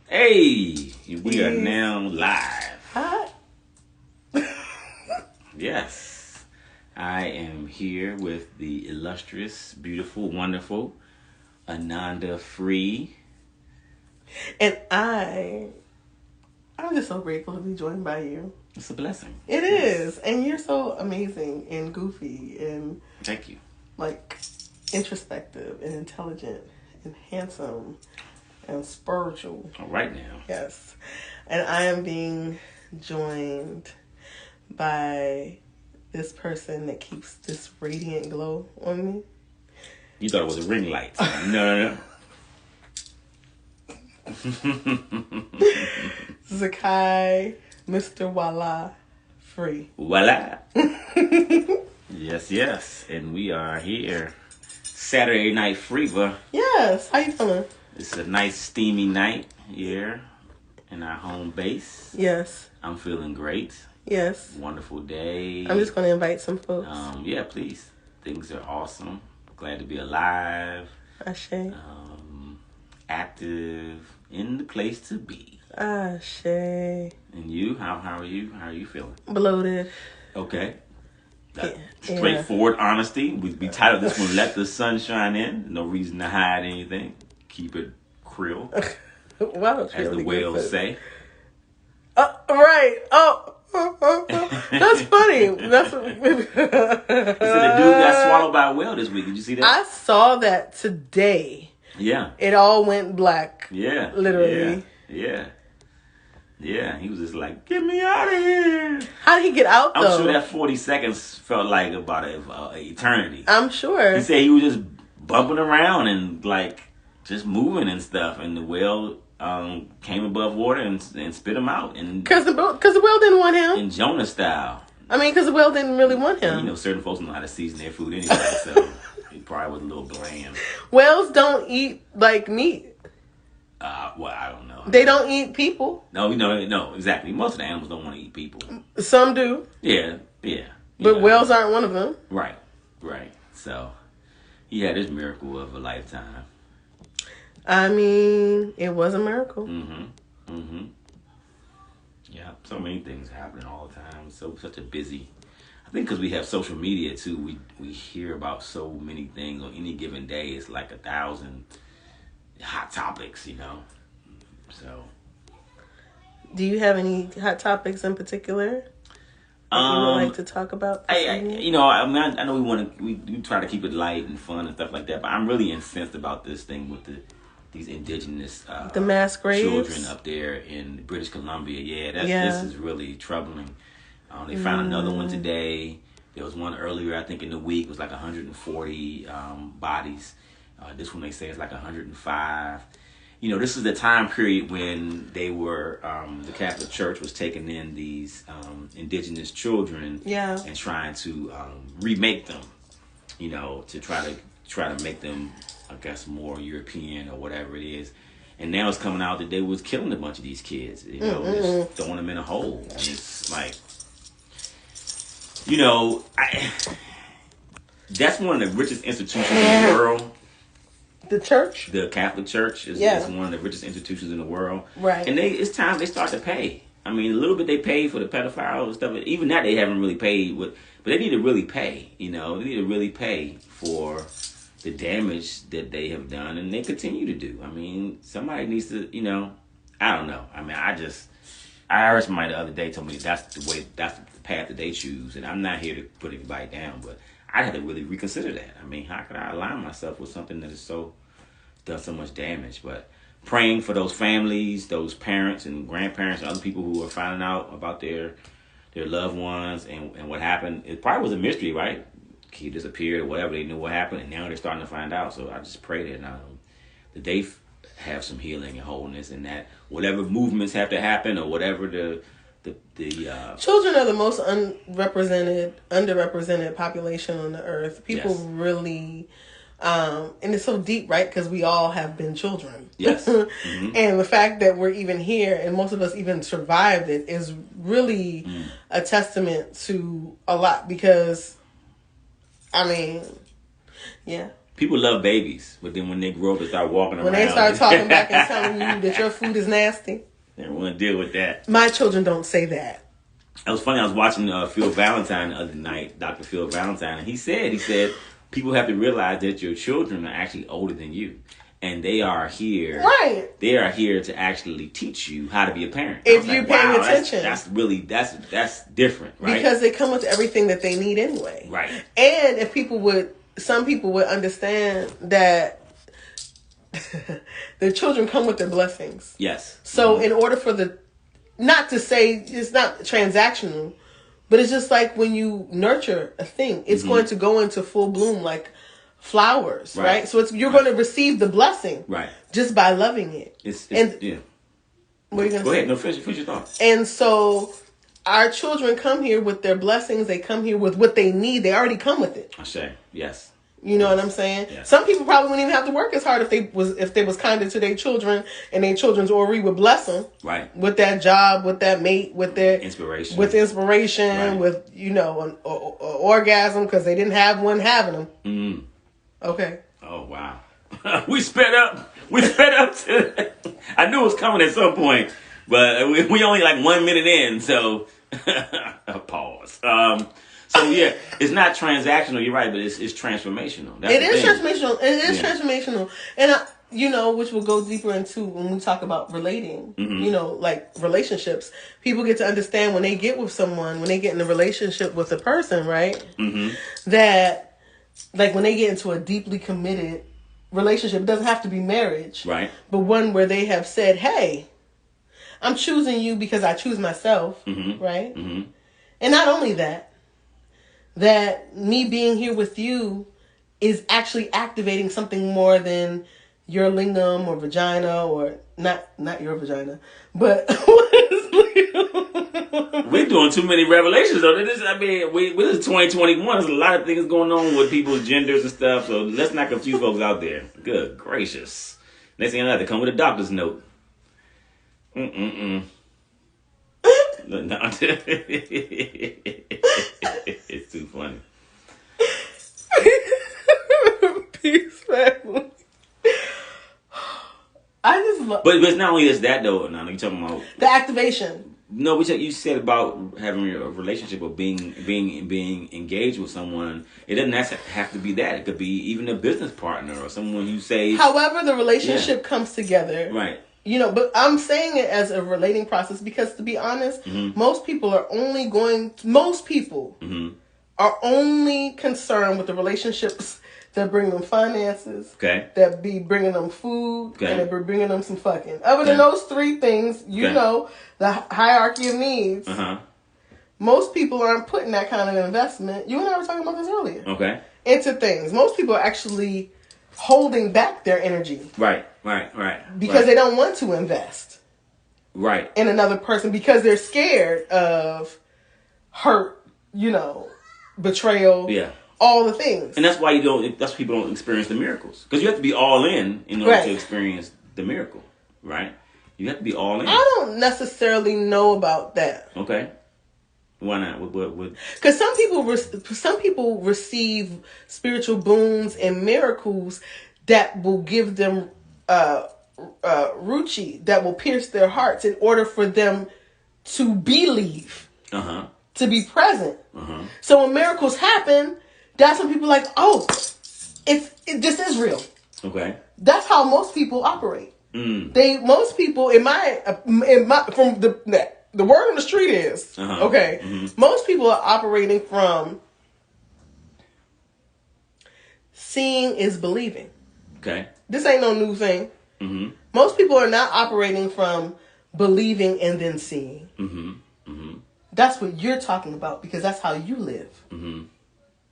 Hey, we are now live. Hi. Yes, I am here with the illustrious, beautiful, wonderful Ananda Free. And I'm just so grateful to be joined by you. It's a blessing. It is. And you're so amazing and goofy and Thank you. like introspective and intelligent and handsome and spiritual. All right now. Yes. And I am being joined by this person that keeps this radiant glow on me. You thought it was a ring light. No. Zakai, Mr. Voila, Free. Voila. Yes. And we are here. Saturday night fever. Yes. How you feeling? It's a nice steamy night here in our home base. Yes. I'm feeling great. Yes. Wonderful day. I'm just going to invite some folks. Yeah, please. Things are awesome. Glad to be alive. Ashe. Active. In the place to be. Ashe. And you? How are you? How are you feeling? Bloated. Okay. That Yeah. straightforward honesty. We titled this one, Let the Sun Shine In. No reason to hide anything. Keep it krill. Wow, As the whales say. Right. Oh. That's funny. That's He said the dude got swallowed by a whale this week. Did you see that? I saw that today. Yeah. It all went black. Yeah. Literally. Yeah. He was just like, get me out of here. How did he get out, though? I'm sure that 40 seconds felt like about an eternity. I'm sure. He said he was just bumping around and like just moving and stuff. And the whale came above water and spit him out. Because the whale didn't want him. In Jonah style. I mean, because the whale didn't really want him. And, certain folks know how to season their food anyway, so he probably was a little bland. Whales don't eat, like, meat. Well, I don't know. They don't eat people. No, exactly. Most of the animals don't want to eat people. Some do. Yeah. But whales aren't one of them. Right. So, he had his miracle of a lifetime. I mean, it was a miracle. Yeah, so many things happening all the time. Such a busy. I think because we have social media too, we hear about so many things on any given day. It's like 1,000 hot topics, So. Do you have any hot topics in particular that you would like to talk about? I know we try to keep it light and fun and stuff like that, but I'm really incensed about this thing with these indigenous the mass graves children up there in British Columbia. This is really troubling. They found another one today. There was one earlier, I think in the week. It was like 140 bodies. This one they say is like 105. This is the time period when they were the Catholic Church was taking in these indigenous children and trying to remake them, to try to make them, I guess, more European or whatever it is. And now it's coming out that they was killing a bunch of these kids, just throwing them in a hole. And it's like, that's one of the richest institutions in the world. The church? The Catholic Church is one of the richest institutions in the world. Right. And it's time they start to pay. I mean, a little bit they pay for the pedophiles and stuff. Even that they haven't really paid. But they need to really pay. They need to really pay for the damage that they have done. And they continue to do. I mean, somebody needs to, I don't know. I mean, I heard somebody the other day told me that's the path that they choose. And I'm not here to put anybody down. But I had to really reconsider that. I mean, how could I align myself with something that is done so much damage? But praying for those families, those parents and grandparents and other people who are finding out about their loved ones and what happened. It probably was a mystery, right? Kid disappeared or whatever. They knew what happened, and now they're starting to find out. So I just pray that they have some healing and wholeness, and that whatever movements have to happen or whatever the children are the most underrepresented population on the earth. People really, and it's so deep, right? Because we all have been children. Yes. And the fact that we're even here and most of us even survived it is really a testament to a lot. Because, I mean, yeah. People love babies, but then when they grow up and start walking When around, they start talking back and telling you that your food is nasty, they don't want to deal with that. My children don't say that. It was funny. I was watching Phil Valentine the other night, Dr. Phil Valentine, and he said, people have to realize that your children are actually older than you, and they are here. Right. They are here to actually teach you how to be a parent. If you're paying attention, that's really that's different, right? Because they come with everything that they need anyway. Right. And if some people would understand that their children come with their blessings. Yes. So in order for not to say it's not transactional, but it's just like when you nurture a thing, it's going to go into full bloom like flowers, right? So you're going to receive the blessing, right, just by loving it. Yeah. What are you going to say? Go ahead. No, finish your thoughts. And so our children come here with their blessings. They come here with what they need. They already come with it. I say yes. You know what I'm saying? Yeah. Some people probably wouldn't even have to work as hard if they was kinder to their children, and their children's Ori would bless them. Right. With that job, with that mate, with their inspiration, right. With an orgasm because they didn't have one having them. Mm. Okay. Oh wow. We sped up. To. I knew it was coming at some point, but we only like 1 minute in, so pause. So yeah, it's not transactional. You're right, but it's transformational. It is transformational. It is transformational, and which will go deeper into when we talk about relating. Mm-hmm. Like relationships. People get to understand when they get with someone, when they get in a relationship with a person, right? Mm-hmm. That, like, when they get into a deeply committed relationship, it doesn't have to be marriage, right? But one where they have said, "Hey, I'm choosing you because I choose myself," right? Mm-hmm. And not only that. That me being here with you is actually activating something more than your lingam or vagina, or not your vagina, but we're doing too many revelations though. This is 2021. There's a lot of things going on with people's genders and stuff. So let's not confuse folks out there. Good gracious! Next thing I know, they come with a doctor's note. No. It's too funny. Peace, family. I just love. But it's not only just that though. No, you're talking about the activation. No, you said about having a relationship or being engaged with someone. It doesn't have to be that. It could be even a business partner or someone you say. However, the relationship comes together, right? But I'm saying it as a relating process because, to be honest, most people are only concerned with the relationships that bring them finances, that be bringing them food, and that be bringing them some fucking. Other than those three things, the hierarchy of needs, most people aren't putting that kind of investment. You and I were talking about this earlier. Into things. Most people are actually holding back their energy. Right. Because they don't want to invest. Right. In another person because they're scared of hurt, betrayal. Yeah. All the things. And that's why people don't experience the miracles. Because you have to be all in order to experience the miracle. Right? You have to be all in. I don't necessarily know about that. Okay. Why not? What? Because some people receive spiritual boons and miracles that will give them ruchi, that will pierce their hearts in order for them to believe, to be present. So when miracles happen, that's when people are like, oh, this is real. Okay, that's how most people operate. Most people in my from the word on the street is most people are operating from seeing is believing. Okay. This ain't no new thing. Most people are not operating from believing and then seeing. That's what you're talking about because that's how you live.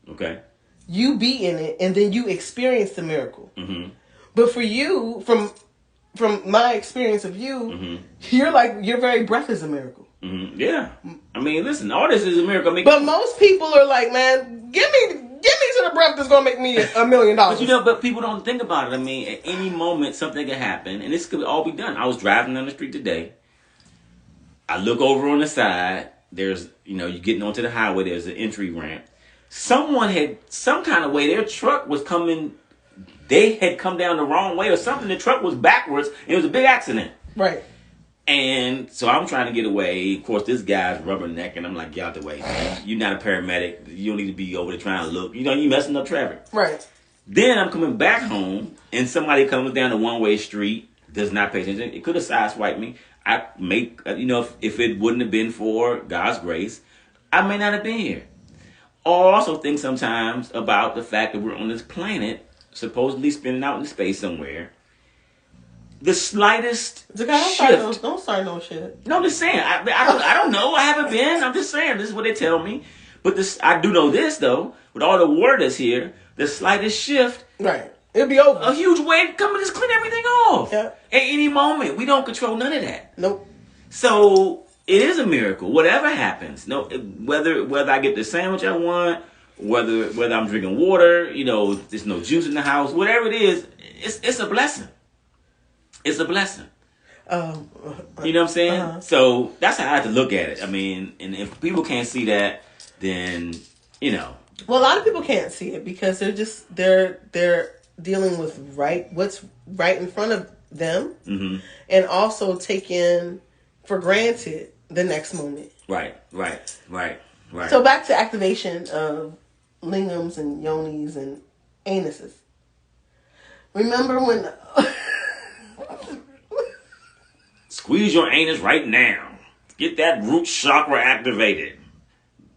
Okay. You be in it and then you experience the miracle. But for you, from my experience of you, your very breath is a miracle. Yeah. I mean, listen, all this is a miracle. But most people are like, man, give me to the breath that's gonna make me $1 million. But people don't think about it. I mean, at any moment something could happen, and this could all be done. I was driving down the street today. I look over on the side. There's, you're getting onto the highway. There's an entry ramp. Someone had some kind of way. Their truck was coming they had come down the wrong way or something. The truck was backwards, and it was a big accident. Right. And so I'm trying to get away. Of course, this guy's rubbernecking. I'm like, get out the way, man. You're not a paramedic. You don't need to be over there trying to look. You messing up traffic. Right. Then I'm coming back home, and somebody comes down the one-way street, does not pay attention. It could have sideswiped me. If it wouldn't have been for God's grace, I may not have been here. Or also think sometimes about the fact that we're on this planet, supposedly spinning out in space somewhere. The slightest shift. Don't start no shit. No, I'm just saying. I don't know. I haven't been. I'm just saying. This is what they tell me. But I do know this, though. With all the water that's here, the slightest shift. Right. It'll be over. A huge wave come and just clean everything off. Yeah. At any moment. We don't control none of that. Nope. So it is a miracle. Whatever happens. No, whether I get the sandwich I want, whether I'm drinking water, there's no juice in the house, whatever it is, it's a blessing. It's a blessing. You know what I'm saying? Uh-huh. So that's how I have to look at it. I mean, and if people can't see that, then Well, a lot of people can't see it because they're dealing with what's right in front of them, mm-hmm. and also taking for granted the next moment. Right. So back to activation of lingams and yonis and anuses. Remember when? Squeeze your anus right now. Get that root chakra activated.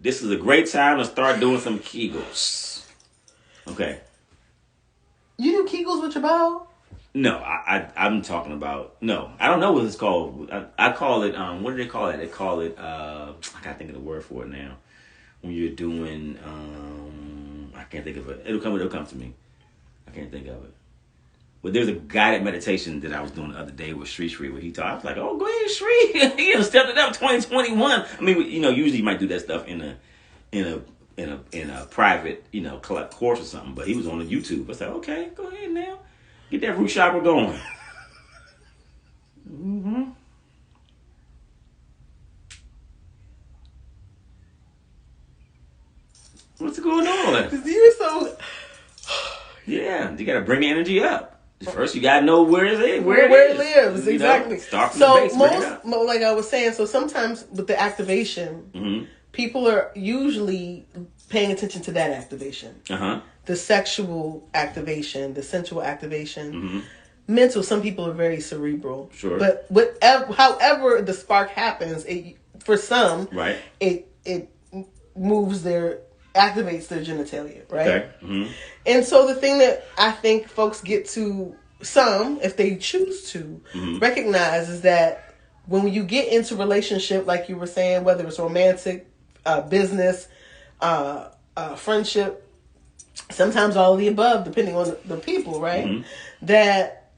This is a great time to start doing some Kegels. Okay. You do Kegels with your bowel? No, I'm talking about, no. I don't know what it's called. I call it, what do they call it? They call it, I gotta think of the word for it now. When you're doing, I can't think of it. It'll come to me. I can't think of it. But there's a guided meditation that I was doing the other day with Sri where he taught. I was like, "Oh, go ahead, Sri! He stepped it up 2021." I mean, usually you might do that stuff in a private, course or something. But he was on the YouTube. I said, "Okay, go ahead now, get that root chakra going." Mm-hmm. What's going on? You're so. Yeah, you got to bring the energy up. First, you gotta know where it lives. Exactly. Start from the base, like I was saying, so sometimes with the activation, mm-hmm. people are usually paying attention to that activation. Uh-huh. The sexual activation, the sensual activation. Mm-hmm. Mental, some people are very cerebral. Sure. But however the spark happens, for some, right, it activates their genitalia, right? Okay. Mm-hmm. And so the thing that I think folks get to, if they choose to, mm-hmm. recognize is that when you get into relationship, like you were saying, whether it's romantic, business, friendship, sometimes all of the above, depending on the people, right? Mm-hmm. That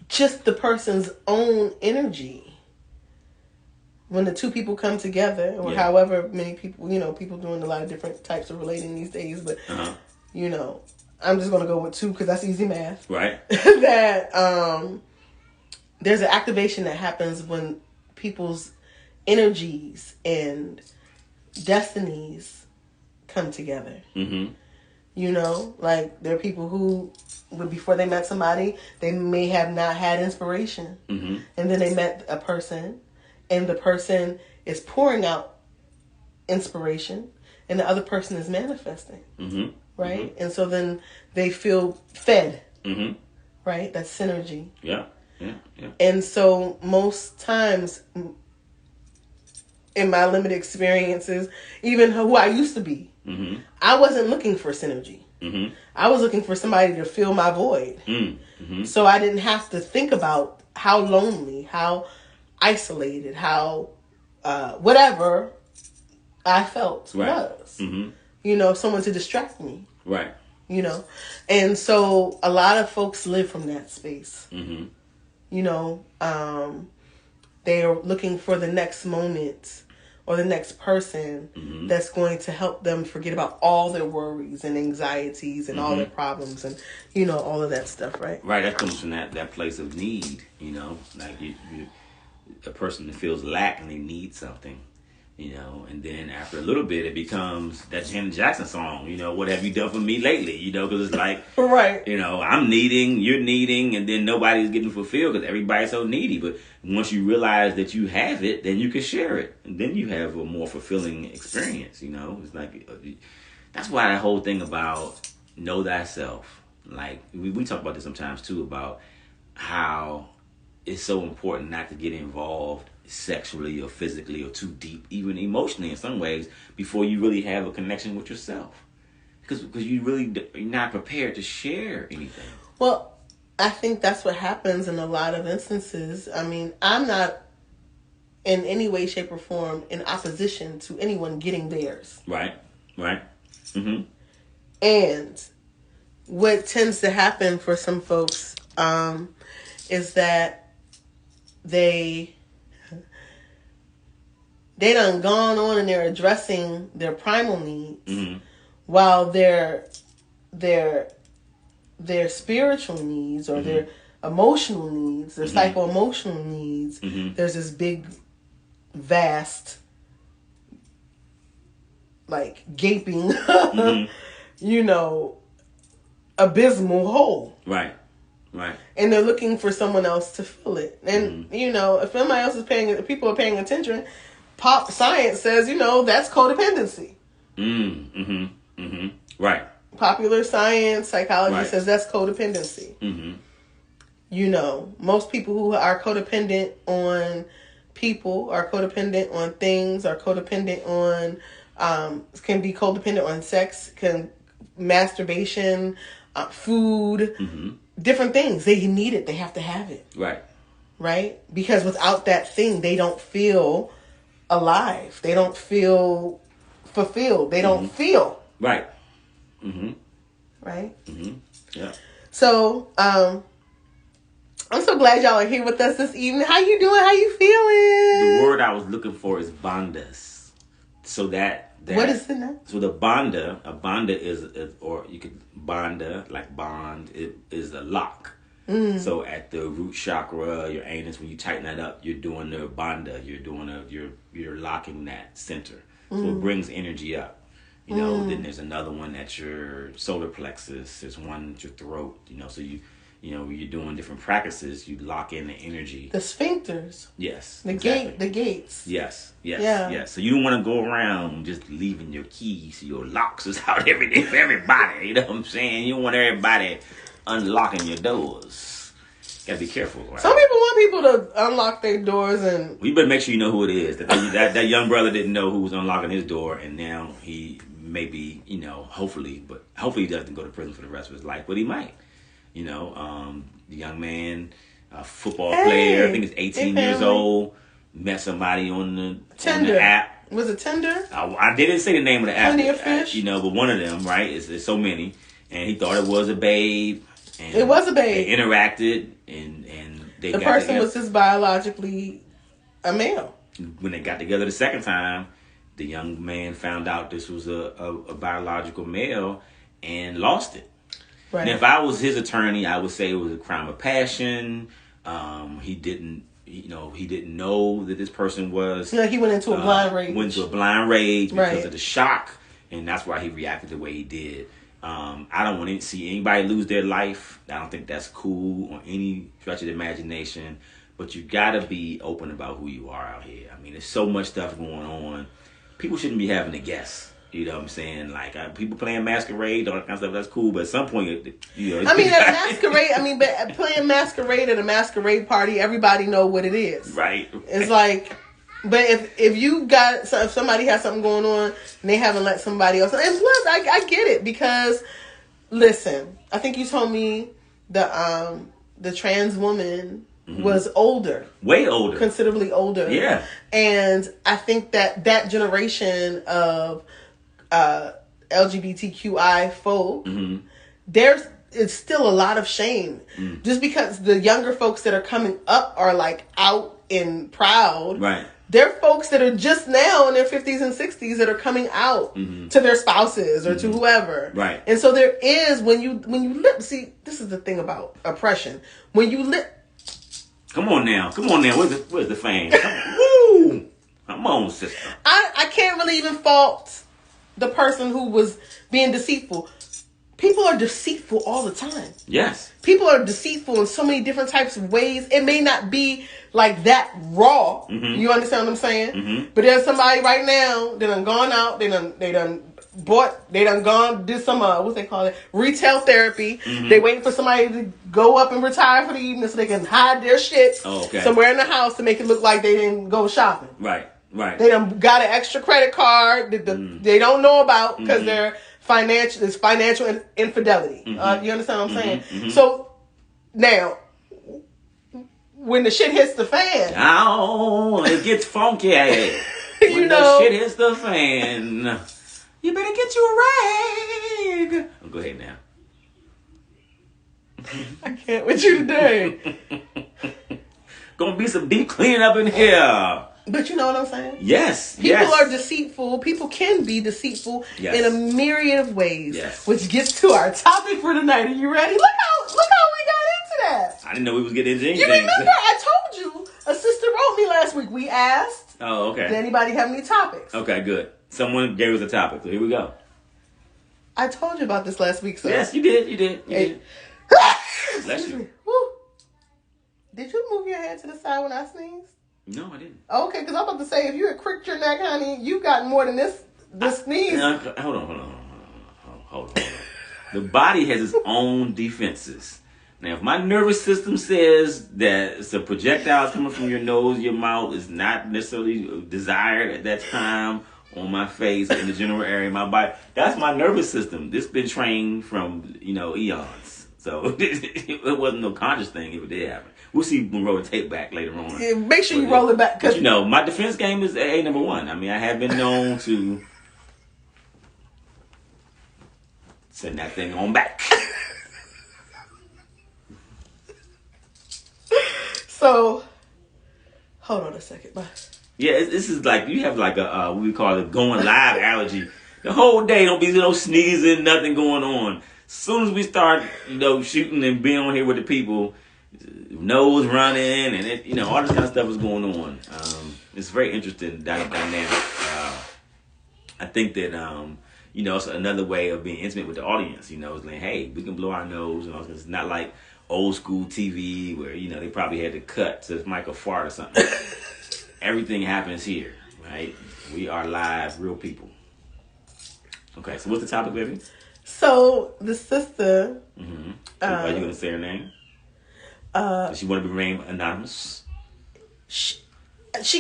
just the person's own energy, when the two people come together, or however many people, people doing a lot of different types of relating these days, but, I'm just going to go with 2 because that's easy math. Right. That there's an activation that happens when people's energies and destinies come together. Mm-hmm. Like there are people who, before they met somebody, they may have not had inspiration. Mm-hmm. And then they met a person, and the person is pouring out inspiration, and the other person is manifesting. Mm-hmm. Right? Mm-hmm. And so then they feel fed. Mm-hmm. Right? That's synergy. Yeah. And so most times, in my limited experiences, even who I used to be, mm-hmm. I wasn't looking for synergy. Mm-hmm. I was looking for somebody to fill my void. Mm-hmm. So I didn't have to think about how lonely, how isolated, how whatever I felt was. Mm-hmm. Someone to distract me. Right. And so a lot of folks live from that space. Mm-hmm. They are looking for the next moment or the next person mm-hmm. that's going to help them forget about all their worries and anxieties and mm-hmm. all their problems and, all of that stuff, right? Right, that comes from that place of need, like a person that feels lack and they need something. You know, and then after a little bit, it becomes that Janet Jackson song, you know, what have you done for me lately? You know, because it's like, right. You know, I'm needing, you're needing, and then nobody's getting fulfilled because everybody's so needy. But once you realize that you have it, then you can share it. And then you have a more fulfilling experience, you know. It's like, that's why that whole thing about know thyself. Like, we talk about this sometimes, too, about how it's so important not to get involved sexually or physically or too deep, even emotionally in some ways, before you really have a connection with yourself. Because you're not prepared to share anything. Well, I think that's what happens in a lot of instances. I mean, I'm not in any way, shape, or form in opposition to anyone getting theirs. Right. Mm-hmm. And what tends to happen for some folks is that they done gone on and they're addressing their primal needs, mm-hmm. while their spiritual needs or mm-hmm. their emotional needs, their mm-hmm. psycho-emotional needs, mm-hmm. there's this big, vast, like, gaping, mm-hmm. you know, abysmal hole. Right. And they're looking for someone else to fill it. And, mm-hmm. you know, if somebody else if people are paying attention, pop science says, you know, that's codependency. Mm-hmm. Mm-hmm. Right. Popular science, psychology says that's codependency. Mm-hmm. You know, most people who are codependent on people, are codependent on things, are codependent on, can be codependent on sex, masturbation, food, mm-hmm. different things. They need it. They have to have it. Right? Because without that thing, they don't feel alive. They don't feel fulfilled. They don't mm-hmm. feel. Right. Mm-hmm. Right? Mm-hmm. Yeah. So, I'm so glad y'all are here with us this evening. How you doing? How you feeling? The word I was looking for is bandas. So that what is it now? So a banda is, or you could banda, like bond, it is a lock. Mm. So at the root chakra, your anus, when you tighten that up, you're doing the banda. You're locking that center. So it brings energy up. You know, then there's another one at your solar plexus. There's one at your throat. You know, so you're doing different practices. You lock in the energy. The sphincters. Yes. The gates. Yes. So you don't want to go around just leaving your keys, your locks is out every day for everybody. You know what I'm saying? You don't want everybody unlocking your doors. Gotta be careful. Right? Some people want people to unlock their doors, and you better make sure you know who it is. That young brother didn't know who was unlocking his door, and now he maybe, you know, hopefully he doesn't go to prison for the rest of his life, but he might. You know, the young man, a football player, I think he's 18 years old, met somebody on the app. Was it Tinder? I didn't say the name of the app. Plenty of Fish? You know, but one of them, right? It's so many. And he thought it was a babe. And it was a babe. They interacted, and they the got person together. was just biologically a male. When they got together the second time, the young man found out this was a biological male and lost it. Right. And if I was his attorney, I would say it was a crime of passion. He didn't know that this person was. Yeah, he went into a blind rage. Went into a blind rage because of the shock, and that's why he reacted the way he did. I don't want to see anybody lose their life. I don't think that's cool on any stretch of the imagination. But you gotta be open about who you are out here. I mean, there's so much stuff going on. People shouldn't be having to guess. You know what I'm saying? Like, people playing masquerade, all that kind of stuff, that's cool. But at some point, you know. I mean, at a masquerade, but playing masquerade at a masquerade party, everybody know what it is. Right. It's like, but if somebody has something going on and they haven't let somebody else, and plus, I get it because, listen, I think you told me the trans woman was older. Way older. Considerably older. Yeah. And I think that generation of LGBTQI folk, it's still a lot of shame. Just because the younger folks that are coming up are like out and proud. Right. They're folks that are just now in their 50s and 60s that are coming out to their spouses or to whoever. Right. And so there is, when you see, this is the thing about oppression. When you Come on now. Where's the fan? Woo! My own sister. I can't really even fault the person who was being deceitful. People are deceitful all the time. Yes. People are deceitful in so many different types of ways. It may not be like that raw. Mm-hmm. You understand what I'm saying? Mm-hmm. But there's somebody right now that done gone out. They done gone did some what they call it, retail therapy. Mm-hmm. They waiting for somebody to go up and retire for the evening so they can hide their shit somewhere in the house to make it look like they didn't go shopping. Right. They done got an extra credit card that they don't know about because they're financial infidelity. Mm-hmm. You understand what I'm saying? Mm-hmm. So now, when the shit hits the fan, it gets funky. When the shit hits the fan, you better get you a rag. Oh, go ahead now. I can't with you today. Gonna be some deep cleaning up in here. But you know what I'm saying? Yes. People are deceitful. People can be deceitful in a myriad of ways. Yes. Which gets to our topic for tonight. Are you ready? Look how we got into that. I didn't know we was getting into anything. You remember I told you a sister wrote me last week. We asked. Oh, okay. Did anybody have any topics? Okay, good. Someone gave us a topic, so here we go. I told you about this last week, so. Yes, you did. You did. Bless you. Woo. Did you move your head to the side when I sneezed? No, I didn't. Okay, because I'm about to say, if you had cricked your neck, honey, you got more than this sneeze. Hold on. The body has its own defenses. Now, if my nervous system says that it's a projectile coming from your nose, your mouth is not necessarily desired at that time on my face, in the general area of my body, that's my nervous system. This been trained from, eons. So it wasn't no conscious thing if it did happen. We'll see when we roll the tape back later on. Yeah, make sure you roll it back. But my defense game is number one. I mean, I have been known to send that thing on back. So, hold on a second. Bye. Yeah, this is like, you have like a, what we call it, going live allergy. The whole day, don't be no sneezing, nothing going on. As soon as we start, shooting and being on here with the people, nose running and all this kind of stuff is going on. It's very interesting dynamic. I think that it's another way of being intimate with the audience. It's like, hey, we can blow our nose, and it's not like old school TV where they probably had to cut to make a fart or something. Everything happens here, right? We are live, real people. Okay, so what's the topic, baby? So the sister. Mm-hmm. Are you gonna say her name? Does she want to be named anonymous? She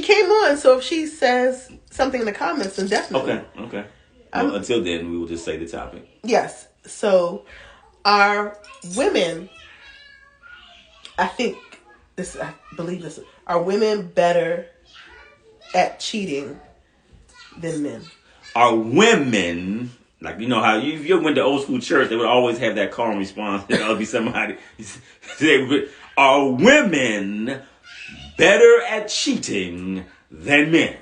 came on, so if she says something in the comments, then definitely. Okay. Well, until then, we will just say the topic. Yes. So, are women? I believe this. Are women better at cheating than men? Are women, like, how if you went to old school church, they would always have that call and response. There'll be somebody. Are women better at cheating than men?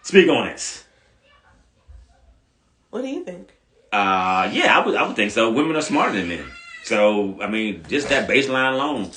Speak on it. What do you think? Yeah, I would think so. Women are smarter than men. So, I mean, just that baseline alone.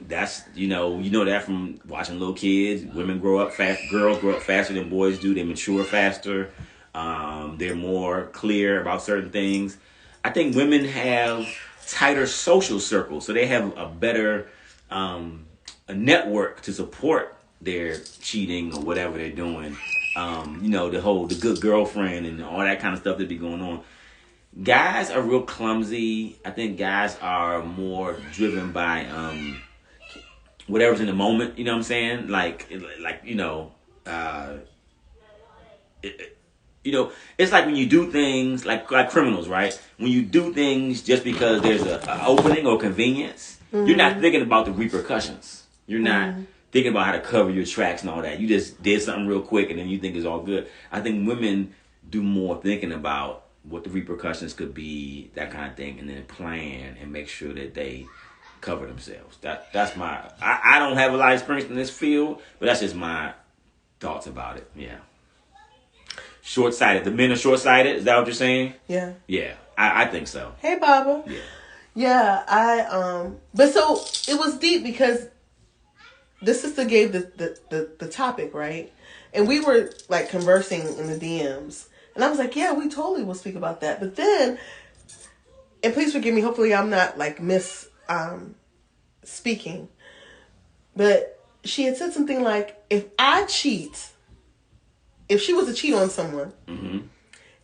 That's, you know that from watching little kids. Women grow up fast. Girls grow up faster than boys do. They mature faster. They're more clear about certain things. I think women have tighter social circles, so they have a better a network to support their cheating or whatever they're doing. The good girlfriend and all that kind of stuff that be going on. Guys are real clumsy. I think guys are more driven by whatever's in the moment. You know what I'm saying? It's like when you do things like criminals, right? When you do things just because there's an opening or convenience, mm-hmm. You're not thinking about the repercussions. You're not thinking about how to cover your tracks and all that. You just did something real quick and then you think it's all good. I think women do more thinking about what the repercussions could be, that kind of thing, and then plan and make sure that they cover themselves. That's my. I don't have a lot of experience in this field, but that's just my thoughts about it. Yeah. Short-sighted. The men are short-sighted. Is that what you're saying? Yeah. Yeah, I think so. Hey, Baba. Yeah. Yeah, but so it was deep because this sister gave the topic, right? And we were like conversing in the DMs. And I was like, yeah, we totally will speak about that. But then, and please forgive me, hopefully I'm not like speaking. But she had said something like, if she was to cheat on someone, mm-hmm.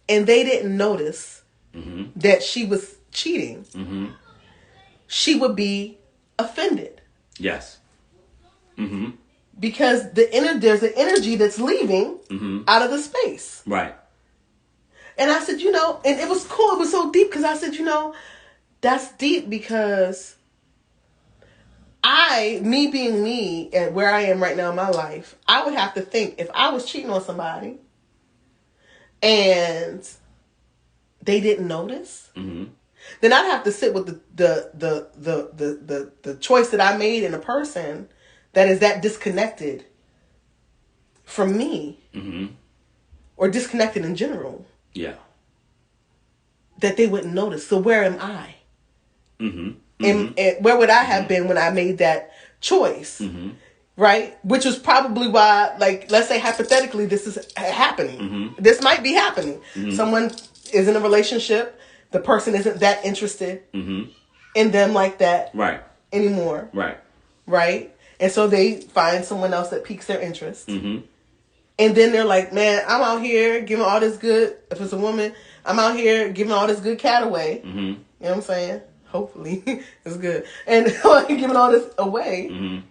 and they didn't notice mm-hmm. that she was cheating, mm-hmm. she would be offended. Yes. Mm-hmm. Because there's an energy that's leaving mm-hmm. out of the space. Right. And I said, and it was cool. It was so deep because I said, that's deep because me being me and where I am right now in my life, I would have to think if I was cheating on somebody and they didn't notice, mm-hmm. then I'd have to sit with the choice that I made in a person that is that disconnected from me, mm-hmm. or disconnected in general. Yeah. That they wouldn't notice. So where am I? Mm-hmm. Mm-hmm. And where would I have mm-hmm. been when I made that choice? Mm-hmm. Right? Which was probably why, like, let's say hypothetically, this is happening. Mm-hmm. This might be happening. Mm-hmm. Someone is in a relationship. The person isn't that interested mm-hmm. in them like that anymore. Right. Right? And so they find someone else that piques their interest. Mm-hmm. And then they're like, man, I'm out here giving all this good, if it's a woman, I'm out here giving all this good cat away. Mm-hmm. You know what I'm saying? Hopefully it's good. And giving all this away. Mm-hmm.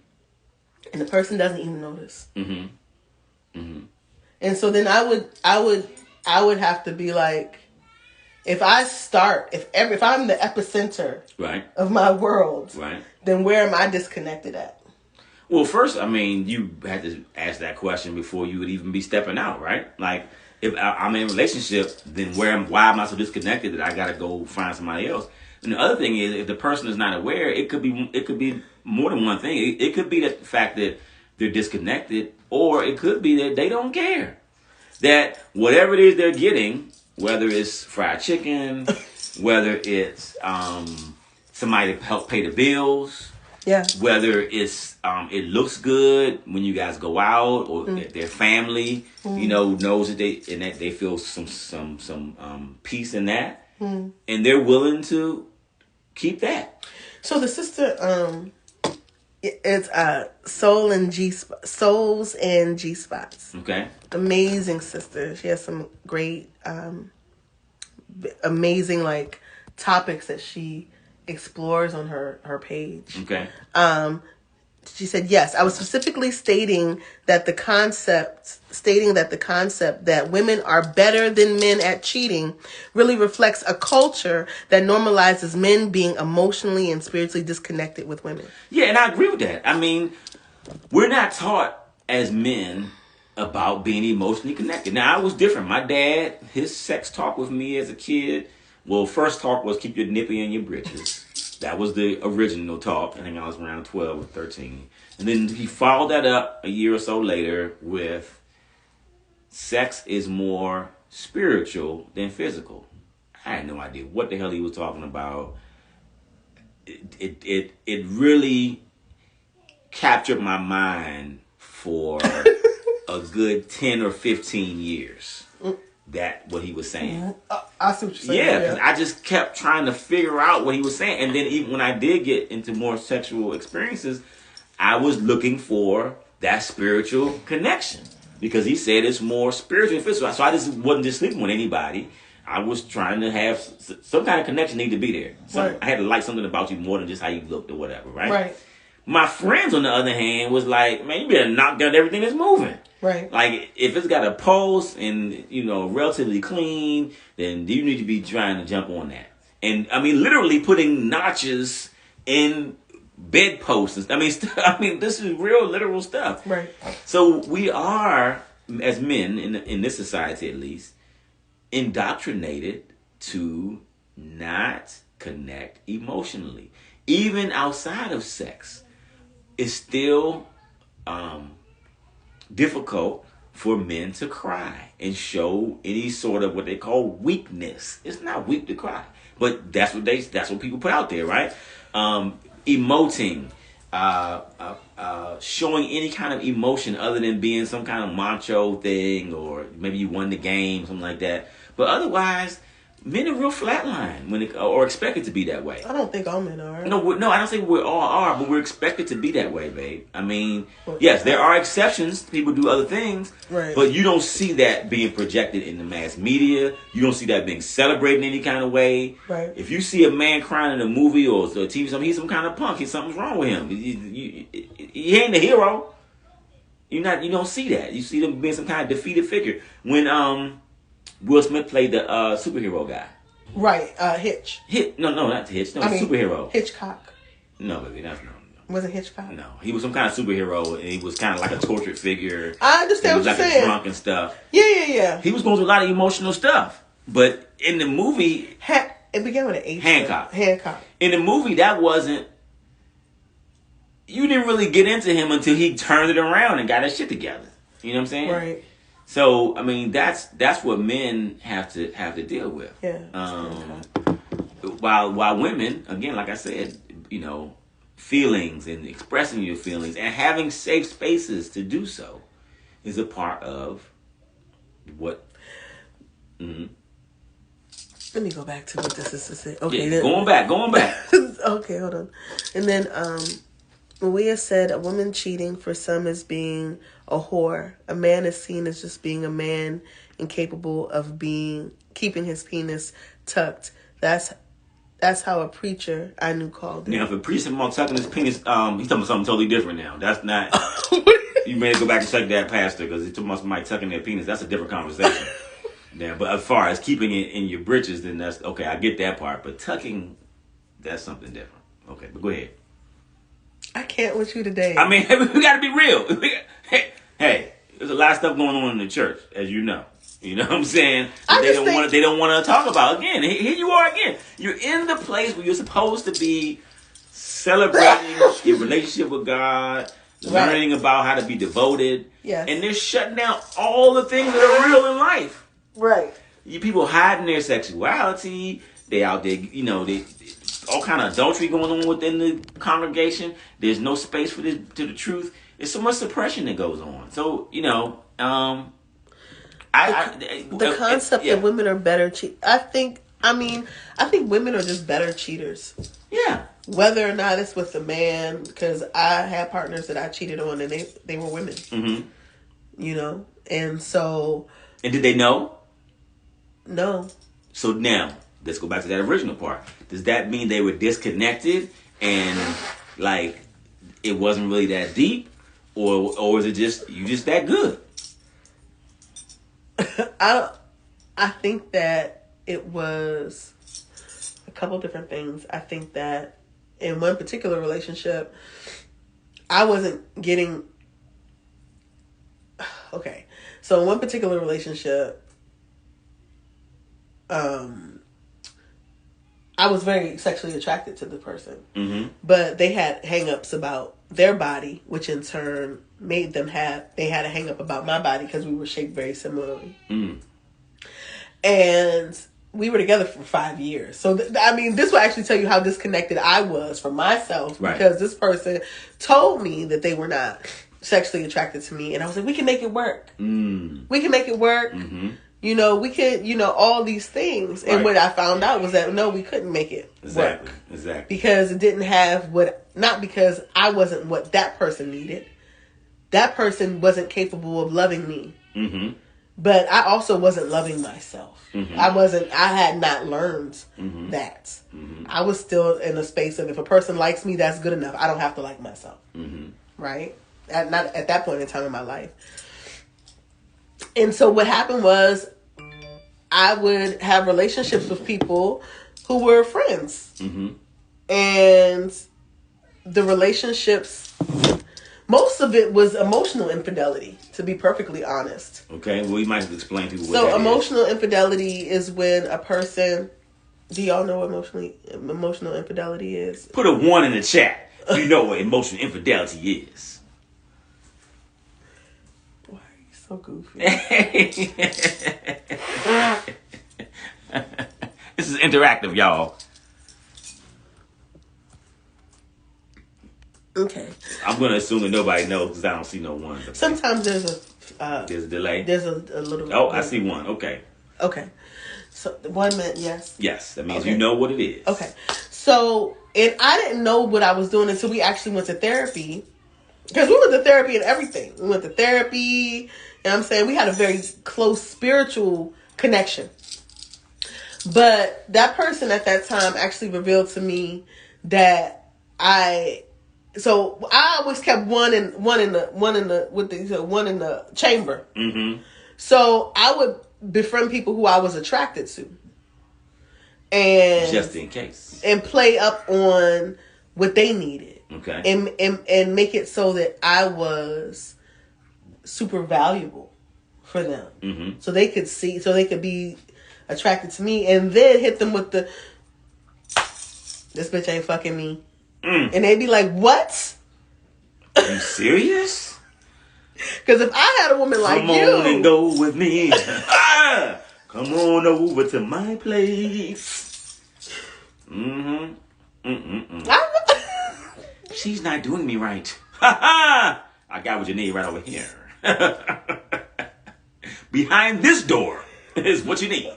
And the person doesn't even notice. Mm-hmm. Mm-hmm. And so then I would have to be like, if I'm the epicenter of my world, then where am I disconnected at? Well, first, I mean, you had to ask that question before you would even be stepping out, right? Like, if I'm in a relationship, then why am I so disconnected that I got to go find somebody else? And the other thing is, if the person is not aware, it could be more than one thing. It could be the fact that they're disconnected, or it could be that they don't care. That whatever it is they're getting, whether it's fried chicken, whether it's somebody to help pay the bills, whether it's it looks good when you guys go out, or their family, knows that they feel some peace in that, and they're willing to keep that. So the sister, it's Souls and G Spots. Okay. Amazing sister. She has some great, amazing like topics that she explores on her page. Okay. She said, yes, I was specifically stating that the concept that women are better than men at cheating really reflects a culture that normalizes men being emotionally and spiritually disconnected with women. Yeah, and I agree with that. I mean, we're not taught as men about being emotionally connected. Now, I was different. My dad, his sex talk with me as a kid, well, first talk was keep your nippy in your britches. That was the original talk. I think I was around 12 or 13. And then he followed that up a year or so later with sex is more spiritual than physical. I had no idea what the hell he was talking about. It really captured my mind for a good 10 or 15 years. That what he was saying. I see what you're saying. Yeah, because I just kept trying to figure out what he was saying. And then even when I did get into more sexual experiences, I was looking for that spiritual connection. Because he said it's more spiritual and physical. So I just wasn't just sleeping with anybody. I was trying to have some kind of connection need to be there. I had to like something about you more than just how you looked or whatever, right? Right. My friends, on the other hand, was like, man, you better knock down everything that's moving. Right. Like, if it's got a pulse and, relatively clean, then you need to be trying to jump on that. And, I mean, literally putting notches in bedposts. I mean, this is real literal stuff. Right. So we are, as men, in this society at least, indoctrinated to not connect emotionally. Even outside of sex, it's still difficult for men to cry and show any sort of what they call weakness. It's not weak to cry, but that's what people put out there, right? Emoting, showing any kind of emotion other than being some kind of macho thing, or maybe you won the game, something like that. But otherwise, men are real flatline or expected to be that way. I don't think all men are. No, I don't think we all are, but we're expected to be that way, babe. I mean, yes, there are exceptions. People do other things, right? But you don't see that being projected in the mass media. You don't see that being celebrated in any kind of way. Right. If you see a man crying in a movie or a TV, he's some kind of punk. Something's wrong with him. He ain't the hero. You don't see that. You see them being some kind of defeated figure. When Will Smith played the superhero guy. Right, Hitch. No, not Hitch. No, superhero. Hitchcock. No, baby, that's no. Was it Hitchcock? No, he was some kind of superhero, and he was kind of like a tortured figure. I understand what you're saying. He was like drunk and stuff. Yeah. He was going through a lot of emotional stuff, but in the movie, it began with an H. Hancock. In the movie, that wasn't. You didn't really get into him until he turned it around and got his shit together. You know what I'm saying? Right. So I mean, that's what men have to deal with. Yeah. While women, again, like I said, feelings and expressing your feelings and having safe spaces to do so is a part of what. Mm-hmm. Let me go back to what this is to say. Okay, yeah, going back. Okay, hold on. And then Malia said, a woman cheating for some is being a whore. A man is seen as just being a man, incapable of keeping his penis tucked. That's how a preacher I knew called it. Now, if a preacher about tucking his penis, he's talking about something totally different now. That's not. You may go back and check that pastor, because he's talking about somebody tucking their penis. That's a different conversation. Yeah, but as far as keeping it in your britches, then that's okay. I get that part, but tucking, that's something different. Okay, but go ahead. I can't with you today. I mean, we got to be real. Hey, there's a lot of stuff going on in the church, as you know. You know what I'm saying? They don't want to talk about. Again, here you are again. You're in the place where you're supposed to be celebrating your relationship with God, learning about how to be devoted. Yes. And they're shutting down all the things that are real in life. Right. You people hiding their sexuality. They out there, they all kind of adultery going on within the congregation. There's no space for this to the truth. There's so much suppression that goes on. So, the concept that women are better I think women are just better cheaters. Yeah. Whether or not it's with a man, because I had partners that I cheated on and they were women. Mm-hmm. And so. And did they know? No. So now, let's go back to that original part. Does that mean they were disconnected and it wasn't really that deep? Or is it just, you just that good? I think that it was a couple different things. I think that in one particular relationship, I wasn't getting... Okay. So in one particular relationship, I was very sexually attracted to the person. Mm-hmm. But they had hang-ups about their body, which in turn made them they had a hang-up about my body because we were shaped very similarly. Mm. And we were together for 5 years. So, this will actually tell you how disconnected I was from myself. Right. Because this person told me that they were not sexually attracted to me. And I was like, we can make it work. Mm. We can make it work. Mm-hmm. We could, all these things. Right. And what I found out was that, no, we couldn't make it work. Exactly. Because it didn't have not because I wasn't what that person needed. That person wasn't capable of loving me. Mm-hmm. But I also wasn't loving myself. Mm-hmm. I had not learned that. Mm-hmm. I was still in a space of, if a person likes me, that's good enough. I don't have to like myself. Mm-hmm. Right? Not at that point in time in my life. And so what happened was, I would have relationships with people who were friends. Mm-hmm. And the relationships, most of it was emotional infidelity, to be perfectly honest. Okay, well, you might have to explain to people what So emotional infidelity is when a person... Do y'all know what emotional infidelity is? Put a 1 in the chat if you know what emotional infidelity is. Why are you so goofy? This is interactive, y'all. Okay. I'm going to assume that nobody knows because I don't see no one. Sometimes there's a delay. There's a little. Oh, I see one. Okay. So 1 minute, yes. Yes, that means you know what it is. Okay. So, and I didn't know what I was doing until we actually went to therapy. Because we went to therapy and everything. We went to therapy. You know what I'm saying? We had a very close spiritual connection. But that person at that time actually revealed to me that I always kept one in the chamber. Mm-hmm. So I would befriend people who I was attracted to. And just in case. And play up on what they needed. Okay. And make it so that I was super valuable for them. Mm-hmm. So they could be attracted to me, and then hit them with this bitch ain't fucking me. And they'd be like, what? Are you serious? Because if I had a woman like you. Come on and go with me. Come on over to my place. Mm-hmm. She's not doing me right. I got what you need right over here. Behind this door is what you need.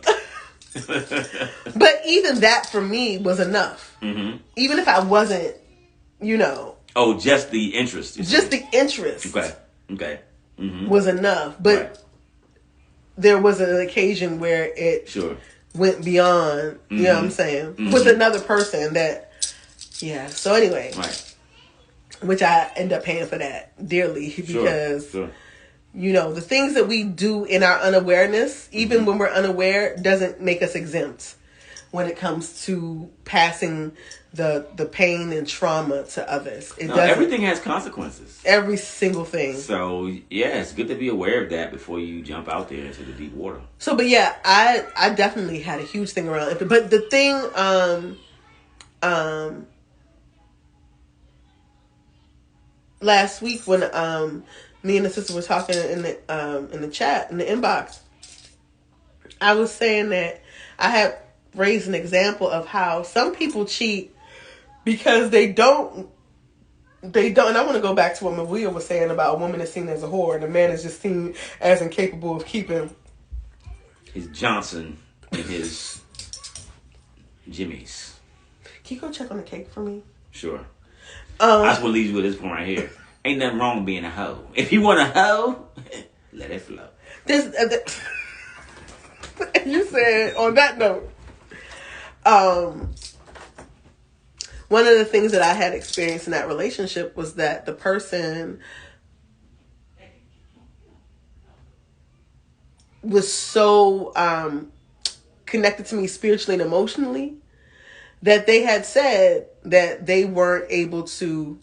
But even that for me was enough. Mm-hmm. Even if I wasn't, Oh, just the interest. Just the interest. Okay. Mm-hmm. Was enough. But there was an occasion where it went beyond, you know what I'm saying? Mm-hmm. With another person that, So anyway. Right. Which I end up paying for that dearly because, the things that we do in our unawareness, even when we're unaware, doesn't make us exempt when it comes to passing the pain and trauma to others. Everything has consequences. Every single thing. So, it's good to be aware of that before you jump out there into the deep water. So, but I definitely had a huge thing around it. But the thing, last week when me and the sister were talking in the chat, in the inbox, I was saying that I had raised an example of how some people cheat because they don't, and I want to go back to what Maria was saying about a woman is seen as a whore and a man is just seen as incapable of keeping his Johnson and his Jimmy's. Can you go check on the cake for me? Sure. That's what leaves you with this point right here. Ain't nothing wrong with being a hoe. If you want a hoe, let it flow. You said, on that note, one of the things that I had experienced in that relationship was that the person was so connected to me spiritually and emotionally that they had said that they weren't able to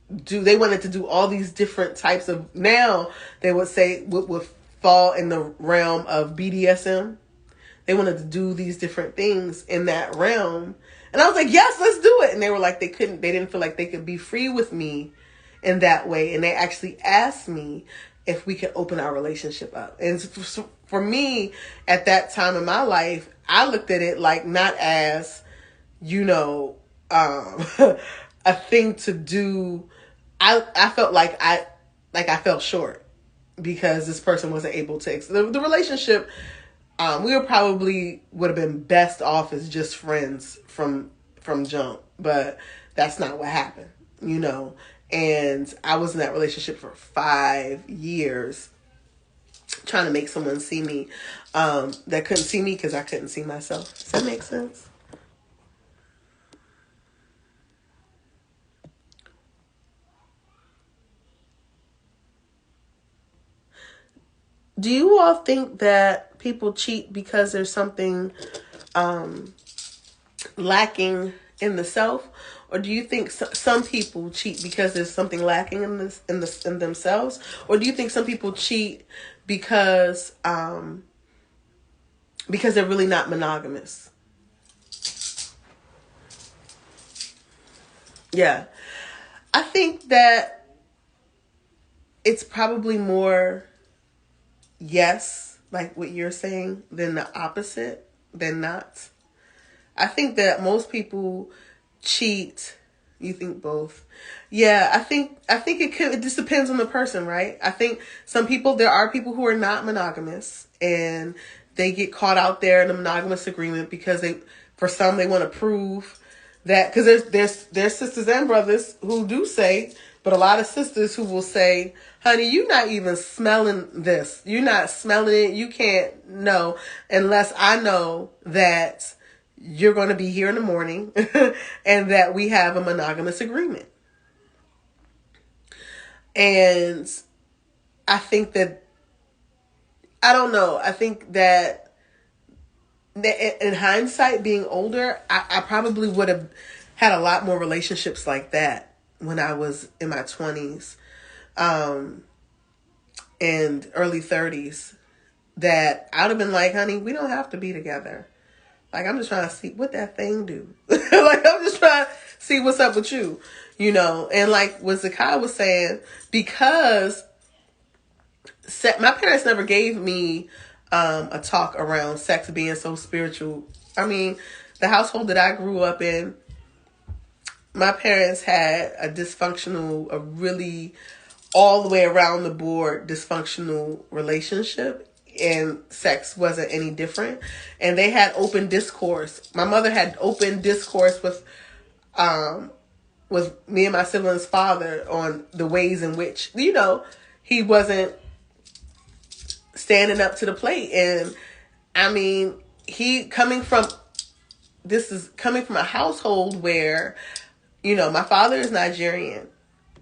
they wanted to do all these different types of, now they would say would fall in the realm of BDSM. They wanted to do these different things in that realm. And I was like, yes, let's do it. And they were like, they didn't feel like they could be free with me in that way. And they actually asked me if we could open our relationship up. And for me, at that time in my life, I looked at it like not as, a thing to do. I felt like I fell short because this person wasn't able to, the relationship, we would have been best off as just friends from jump, but that's not what happened, and I was in that relationship for 5 years trying to make someone see me, that couldn't see me because I couldn't see myself. Does that make sense? Do you all think that people cheat because there's something lacking in the self, or do you think some people cheat because there's something lacking in themselves, or do you think some people cheat because they're really not monogamous? Yeah, I think that it's probably more yes, like what you're saying, than the opposite, than not. I think that most people cheat, You think both. Yeah, I think it just depends on the person, right? I think there are people who are not monogamous and they get caught out there in a monogamous agreement because they want to prove that, because there's sisters and brothers who do say, but a lot of sisters who will say, honey, you're not even smelling this. You're not smelling it. You can't know unless I know that you're going to be here in the morning and that we have a monogamous agreement. And I think that, I don't know, I think that in hindsight, being older, I probably would have had a lot more relationships like that when I was in my 20s and early 30s, that I would have been like, honey, we don't have to be together. Like, I'm just trying to see what that thing do. Like, I'm just trying to see what's up with you, you know? And like what Zakai was saying, because my parents never gave me a talk around sex being so spiritual. I mean, the household that I grew up in, my parents had a really all the way around the board dysfunctional relationship. And sex wasn't any different. And they had open discourse. My mother had open discourse with me and my sibling's father on the ways in which, you know, he wasn't standing up to the plate. And I mean, coming from a household where, you know, my father is Nigerian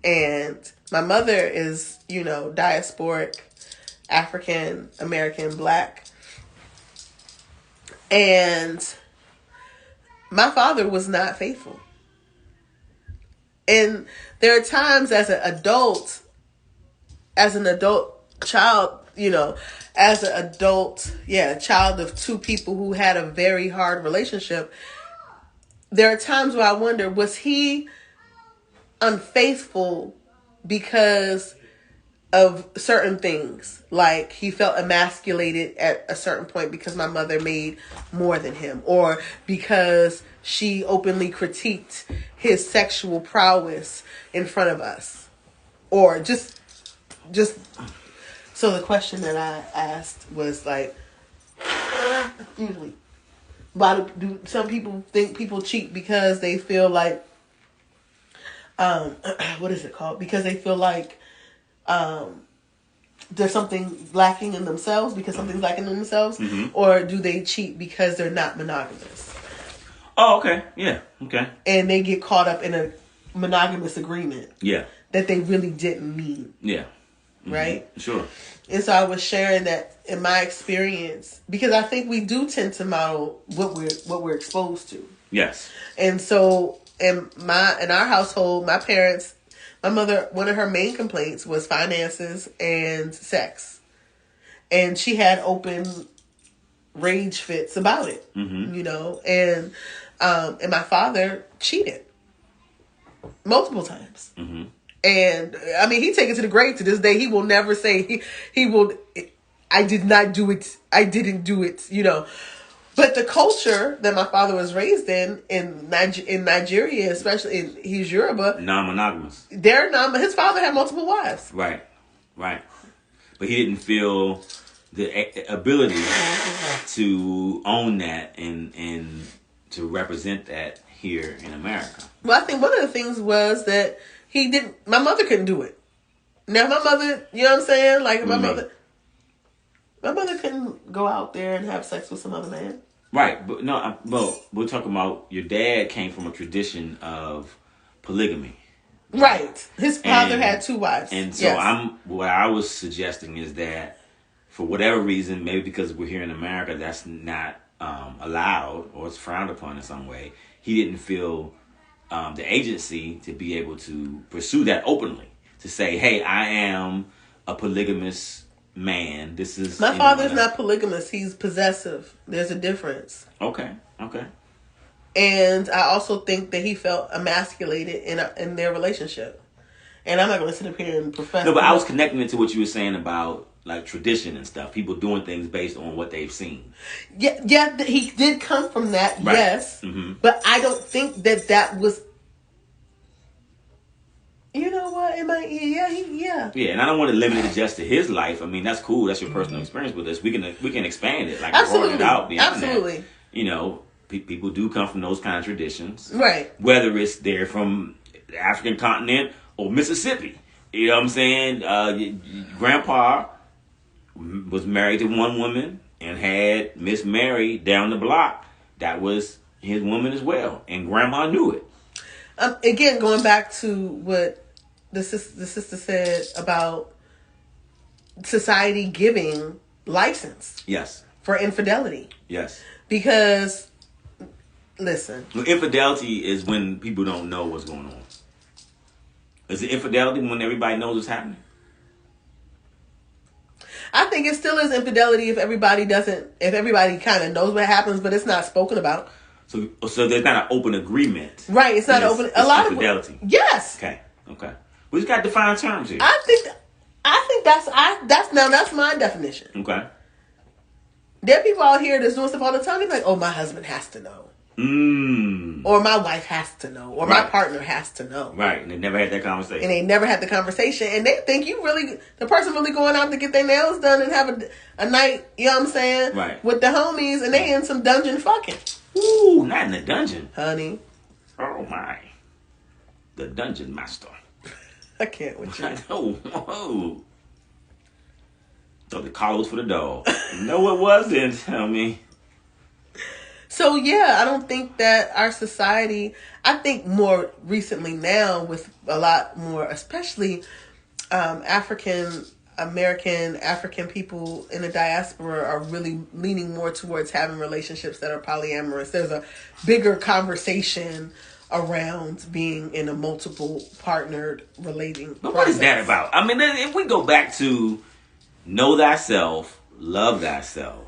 and my mother is, you know, diasporic, African American, Black. And my father was not faithful. And there are times as an adult child, you know, as an adult, child of two people who had a very hard relationship, there are times where I wonder, was he unfaithful because of certain things? Like, he felt emasculated at a certain point because my mother made more than him, or because she openly critiqued his sexual prowess in front of us, or just so the question that I asked was like, usually, why do some people think people cheat because they feel like, what is it called? Because they feel like there's something lacking in themselves, because something's lacking in themselves, or do they cheat because they're not monogamous? Oh, okay. Yeah. Okay. And they get caught up in a monogamous agreement. Yeah. That they really didn't mean. Yeah. Mm-hmm. Right? Sure. And so I was sharing that in my experience, because I think we do tend to model what we're exposed to. Yes. And so in our household, my parents, my mother, one of her main complaints was finances and sex. And she had open rage fits about it, you know, and my father cheated multiple times. Mm-hmm. And I mean, he take it to the grave to this day. He will never say he will, I did not do it. I didn't do it, you know. But the culture that my father was raised in Nigeria, especially he's Yoruba, non-monogamous. His father had multiple wives. Right. But he didn't feel the ability to own that and to represent that here in America. Well, I think one of the things was that my mother couldn't do it. Now my mother, you know what I'm saying? Like my mother couldn't go out there and have sex with some other man. Right, but no, we're talking about your dad came from a tradition of polygamy. Right. His father had two wives. And so what I was suggesting is that for whatever reason, maybe because we're here in America, that's not allowed or it's frowned upon in some way. He didn't feel the agency to be able to pursue that openly, to say, hey, I am a polygamous man. This is my father's not polygamous. He's possessive. There's a difference. Okay. And I also think that he felt emasculated in their relationship. And I'm not going to sit up here and profess. No, but I was connecting it to what you were saying about like tradition and stuff. People doing things based on what they've seen. Yeah, he did come from that, right. Yes. Mm-hmm. But I don't think that was what? Yeah. Yeah, and I don't want to limit it just to his life. I mean, that's cool. That's your personal experience with this. We can expand it, like broaden it out beyond that. You know, people do come from those kind of traditions, right? Whether it's they're from the African continent or Mississippi. You know what I'm saying? Grandpa was married to one woman and had Miss Mary down the block. That was his woman as well, and Grandma knew it. Again, going back to what the sister said about society giving license. Yes. For infidelity. Yes. Because, listen. Infidelity is when people don't know what's going on. Is it infidelity when everybody knows what's happening? I think it still is infidelity if everybody kind of knows what happens, but it's not spoken about. So there's not an open agreement. Right, it's not open. A lot infidelity. Yes. Okay. We just got to define terms here. I think that's my definition. Okay. There are people out here that's doing stuff all the time. They're like, oh, my husband has to know. Or my wife has to know. Or my partner has to know. Right. And they never had that conversation. And they think the person really going out to get their nails done and have a night, you know what I'm saying? Right. With the homies, and they in some dungeon fucking. Ooh, not in the dungeon. Honey. Oh, my. The dungeon master. I can't with you. Whoa. Thought the collar was for the dog. No, it wasn't. Tell me. So, yeah, I don't think that our society, I think more recently now with a lot more, especially African people in the diaspora are really leaning more towards having relationships that are polyamorous. There's a bigger conversation around being in a multiple partnered relating But what is that about? I mean, if we go back to know thyself, love thyself,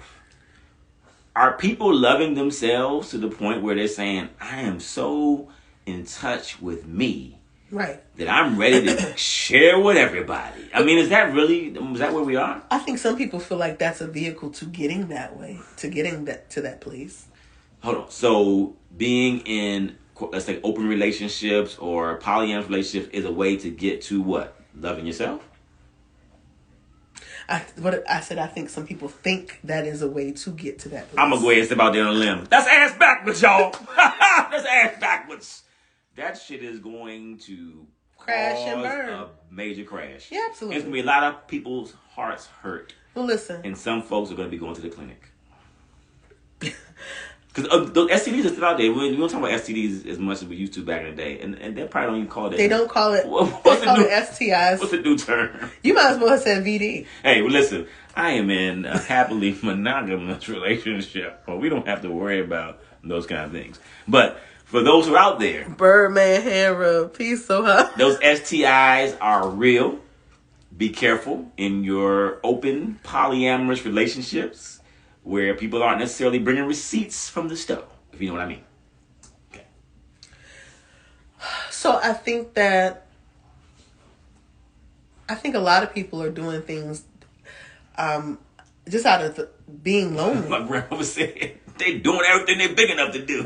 are people loving themselves to the point where they're saying, I am so in touch with me, right, that I'm ready to share with everybody? I mean, is that where we are? I think some people feel like that's a vehicle to getting that way, to getting to that place. Hold on. So being in, let's say, open relationships or polyamorous relationships is a way to get to what? Loving yourself? I think some people think that is a way to get to that place. I'm going to go ahead and step out there on a limb. That's ass backwards, y'all. That's ass backwards. That shit is going to crash and burn. A major crash. Yeah, absolutely. There's going to be a lot of people's hearts hurt. Well, listen. And some folks are going to be going to the clinic. Because those STDs are still out there. We don't talk about STDs as much as we used to back in the day. And they probably don't even call it. They don't call it. They call it STIs. What's the new term? You might as well have said VD. Hey, well, listen. I am in a happily monogamous relationship. Well, we don't have to worry about those kind of things. But for those who are out there. Birdman hair rub. Peace so hot. Those STIs are real. Be careful in your open polyamorous relationships, where people aren't necessarily bringing receipts from the stove, if you know what I mean. Okay. So I think a lot of people are doing things just out of being lonely. My grandma was saying, they doing everything they're big enough to do.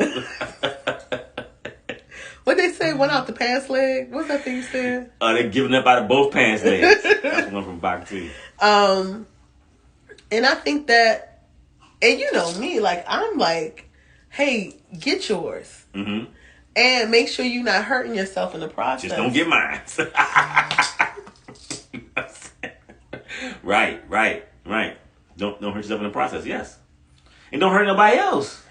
What they say, one out the pants leg? What's that thing you said? They're giving up out of both pants legs. That's one from Bach T. And I think that, and you know me, like, I'm like, hey, get yours. Mm-hmm. And make sure you're not hurting yourself in the process. Just don't get mine. Right. Don't hurt yourself in the process, yes. And don't hurt nobody else.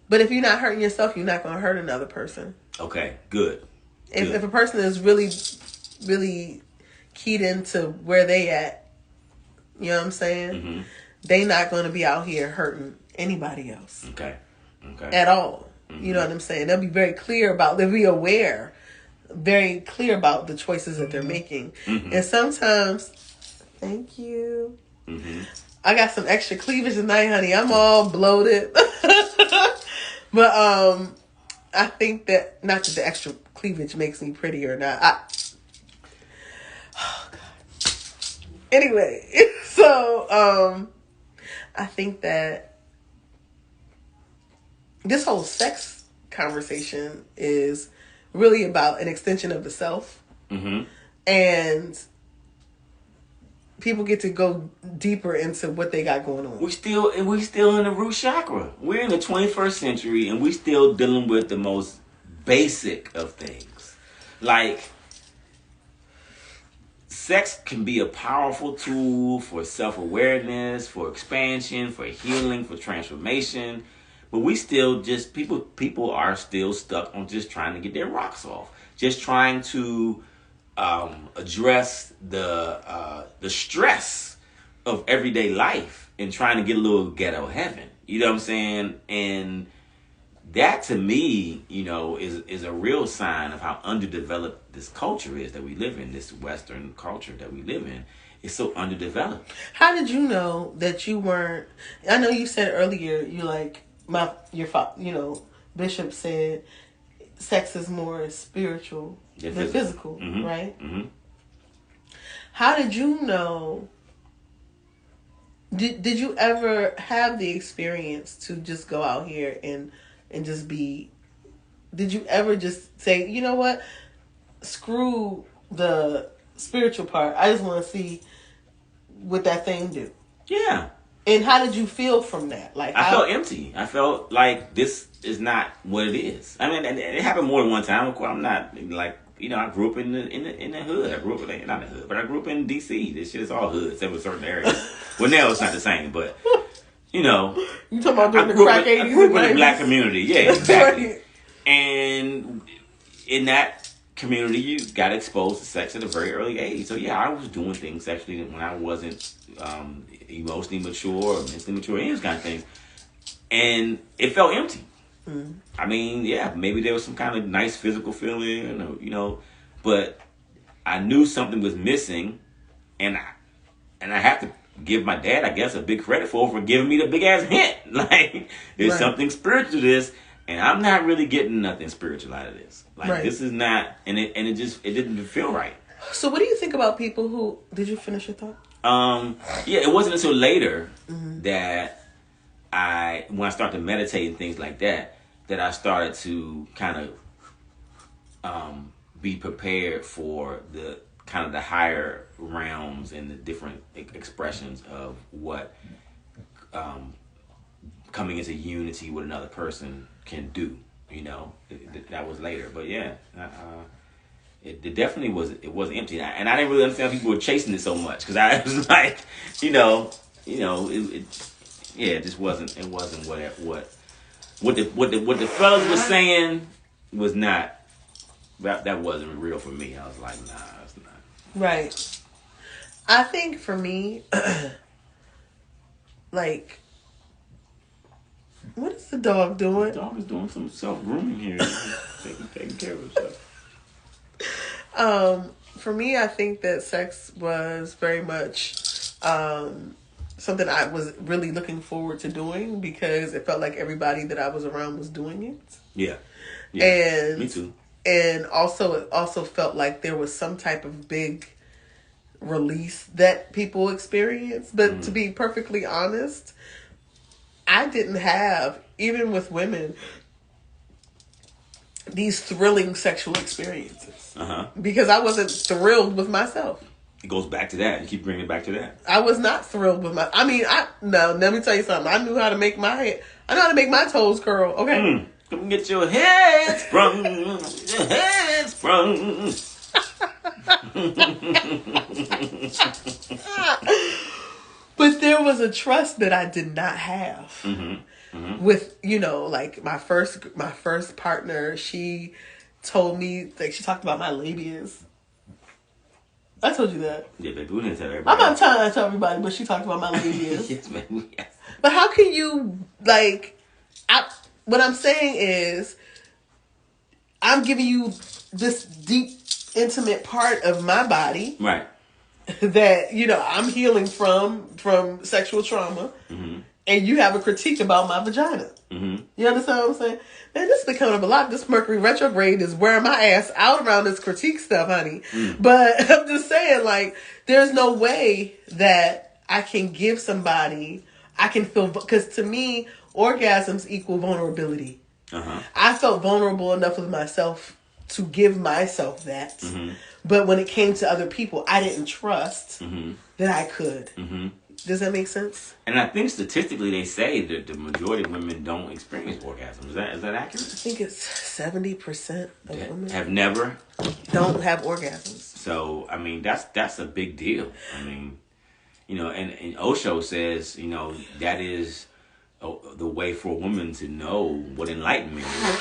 But if you're not hurting yourself, you're not going to hurt another person. Okay, good. If a person is really, really keyed into where they at, you know what I'm saying? Mm-hmm. They not going to be out here hurting anybody else. Okay. At all. Mm-hmm. You know what I'm saying? They'll be very clear about, they'll be aware, very clear about the choices that they're making. Mm-hmm. And sometimes, thank you. Mm-hmm. I got some extra cleavage tonight, honey. I'm all bloated. But I think that, not that the extra cleavage makes me pretty or not. Oh, God. Anyway, so I think that this whole sex conversation is really about an extension of the self. Mm-hmm. and people get to go deeper into what they got going on. We still in the root chakra. We're in the 21st century, and we still dealing with the most basic of things. Like, sex can be a powerful tool for self-awareness, for expansion, for healing, for transformation. But we still just, people are still stuck on just trying to get their rocks off. Just trying to address the stress of everyday life and trying to get a little ghetto heaven. You know what I'm saying? And that, to me, is a real sign of how underdeveloped this culture is that we live in. This Western culture that we live in is so underdeveloped. How did you know that you weren't? I know you said earlier Bishop said sex is more spiritual than physical, mm-hmm. right? Mm-hmm. How did you know? Did you ever have the experience to just go out here and just be? Did you ever just say, you know what? Screw the spiritual part. I just want to see what that thing do. Yeah. And how did you feel from that? Like, I felt empty. I felt like this is not what it is. I mean, and it happened more than one time. Of course, I'm not like, I grew up in the hood. I grew up in, not the hood, but I grew up in D.C. This shit is all hood, except for certain areas. Well, now it's not the same, but you talking about during the crack 80s? I grew up in the black community. Yeah, exactly. Right. And in that community, you got exposed to sex at a very early age. So yeah, I was doing things sexually when I wasn't emotionally mature or mentally mature, any of those kind of things, and it felt empty. Mm. I mean, yeah, maybe there was some kind of nice physical feeling, but I knew something was missing, and I have to give my dad, I guess, a big credit for giving me the big ass hint. Like, there's something spiritual to this, and I'm not really getting nothing spiritual out of this. Like, this is not, and it didn't feel right. So, what do you think about people who? Did you finish your thought? Yeah, it wasn't until later that when I started to meditate and things like that I started to kind of be prepared for the kind of the higher realms and the different expressions of what coming into unity with another person can do. That was later, but yeah. It definitely was. It was empty, and I didn't really understand how people were chasing it so much because I was like, it just wasn't. It wasn't what the fellas were saying was not. That wasn't real for me. I was like, nah, it's not. Right. I think for me, like, what is the dog doing? The dog is doing some self-grooming here, taking care of himself. For me, I think that sex was very much something I was really looking forward to doing because it felt like everybody that I was around was doing it. Yeah. And me too. And also, it also felt like there was some type of big release that people experience. But to be perfectly honest, I didn't have, even with women, these thrilling sexual experiences. Because I wasn't thrilled with myself. It goes back to that. You keep bringing it back to that. I was not thrilled with my... let me tell you something. I knew how to make my toes curl, okay? Come get your head sprung. Your head sprung. But there was a trust that I did not have. With, like my first partner, she told me, like, she talked about my labias. I told you that. Yeah, baby, we didn't tell everybody. I'm not trying to tell everybody, but she talked about my labias. Yes, baby. Yes. But how can you, like, what I'm saying is, I'm giving you this deep, intimate part of my body. Right. That, I'm healing from sexual trauma. And you have a critique about my vagina. You understand what I'm saying? Man, this is becoming a lot. This Mercury retrograde is wearing my ass out around this critique stuff, honey. But I'm just saying, like, there's no way that I can give somebody, I can feel, because to me, orgasms equal vulnerability. I felt vulnerable enough with myself to give myself that. Mm-hmm. But when it came to other people, I didn't trust that I could. Mm-hmm. Does that make sense? And I think statistically they say that the majority of women don't experience orgasm. Is that accurate? I think it's 70% of women have never don't have orgasms. So I mean that's a big deal. I mean, and Osho says that is the way for a woman to know what enlightenment is.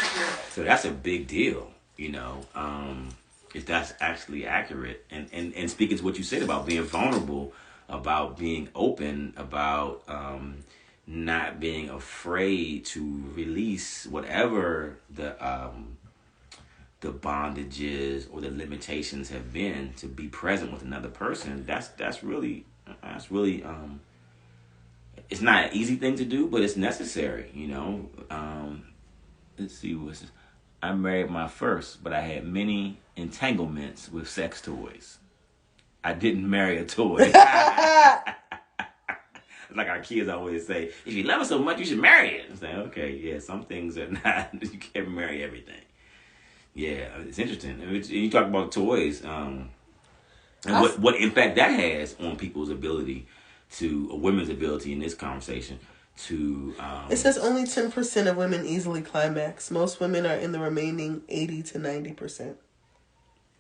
So that's a big deal. If that's actually accurate, and speaking to what you said about being vulnerable, about being open, about not being afraid to release whatever the bondages or the limitations have been, to be present with another person. That's really it's not an easy thing to do, but it's necessary. Let's see I married my first, but I had many entanglements with sex toys. I didn't marry a toy. Like our kids always say, if you love it so much, you should marry it. I'm saying, okay, yeah, some things are not, you can't marry everything. Yeah, it's interesting. You talk about toys, and what impact that has on people's ability a women's ability in this conversation to... It says only 10% of women easily climax. Most women are in the remaining 80 to 90%.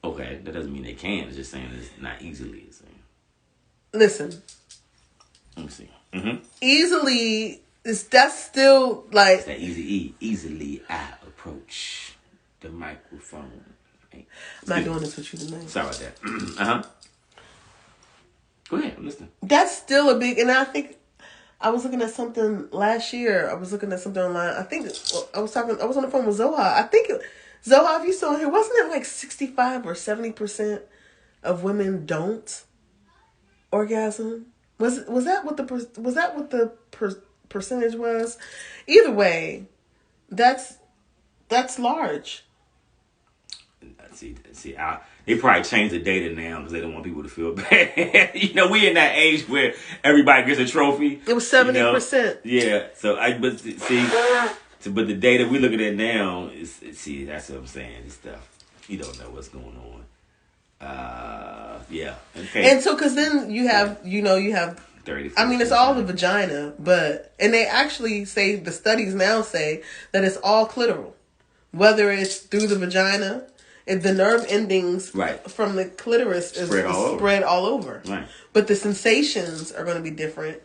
Okay, that doesn't mean they can. It's just saying it's not easily. Listen. Let me see. Mm-hmm. Easily, that's still like... It's that easily I approach the microphone. I'm not doing this with you tonight. Sorry about that. Uh-huh. Go ahead, I'm listening. That's still a big... And I think... I was looking at something last year. I was looking at something online. I think... I was on the phone with Zoha. I think... Zoha, if you still here, wasn't it like 65 or 70% of women don't orgasm? Was that what the percentage was? Either way, that's large. See, they probably changed the data now because they don't want people to feel bad. We in that age where everybody gets a trophy. It was 70%. Yeah. So but the data we looking at now is that's what I'm saying. This stuff you don't know what's going on. Yeah. Okay. And so, because then you have 30. I mean, it's all the vagina, and they actually say, the studies now say that it's all clitoral, whether it's through the vagina, the nerve endings from the clitoris is spread all over. Right. But the sensations are going to be different.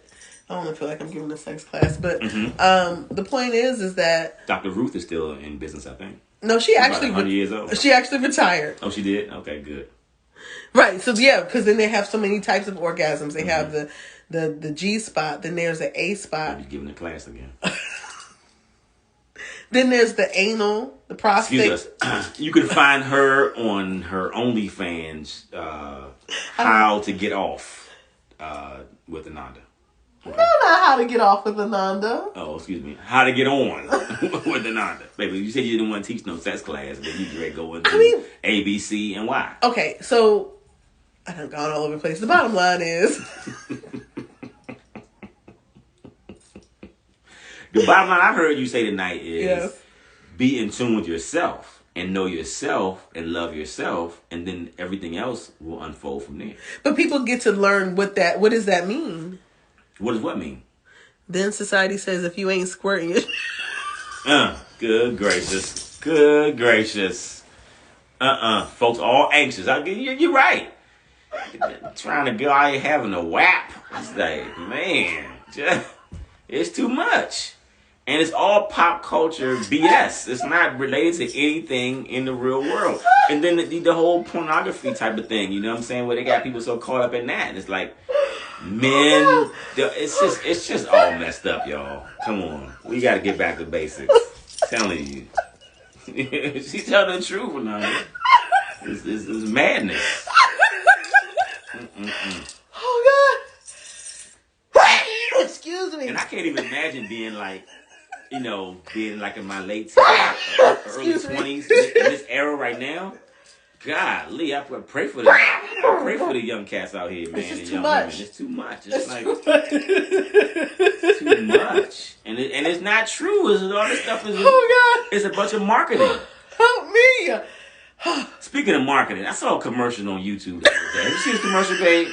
I don't feel like I'm giving a sex class, but the point is that Dr. Ruth is still in business, I think. No, she actually 100 years old. She actually retired. Oh, she did? Okay, good. Right. So yeah, because then they have so many types of orgasms. They have the G spot. Then there's the A spot. You're giving a class again. Then there's the anal, the prostate. Excuse us. You can find her on her OnlyFans. How to get off with Ananda. Okay. No, not how to get off with Ananda. Oh, excuse me. How to get on with Ananda. Baby, you said you didn't want to teach no sex class, but you direct go into A, B, C, and Y. Okay, so I done gone all over the place. The bottom line is... The bottom line I heard you say tonight is be in tune with yourself and know yourself and love yourself, and then everything else will unfold from there. But people get to learn what does that mean? What does what mean? Then society says if you ain't squirting it. Good gracious. Good gracious. Folks all anxious. You're right. Trying to go out here having a whap. It's like, man, it's too much. And it's all pop culture BS. It's not related to anything in the real world. And then the whole pornography type of thing, you know what I'm saying? Where they got people so caught up in that. It's like, men, it's just all messed up, y'all. Come on. We got to get back to basics. I'm telling you. She's telling the truth, Ananda. It's madness. Oh, God. Excuse me. And I can't even imagine being like in my late 20s, early 20s, in this era right now. Golly, I pray for the young cats out here, man, and young women. It's too much. It's too much, and it's not true. All this stuff is. Oh God! It's a bunch of marketing. Help me! Speaking of marketing, I saw a commercial on YouTube the other day. Have you seen this commercial, babe?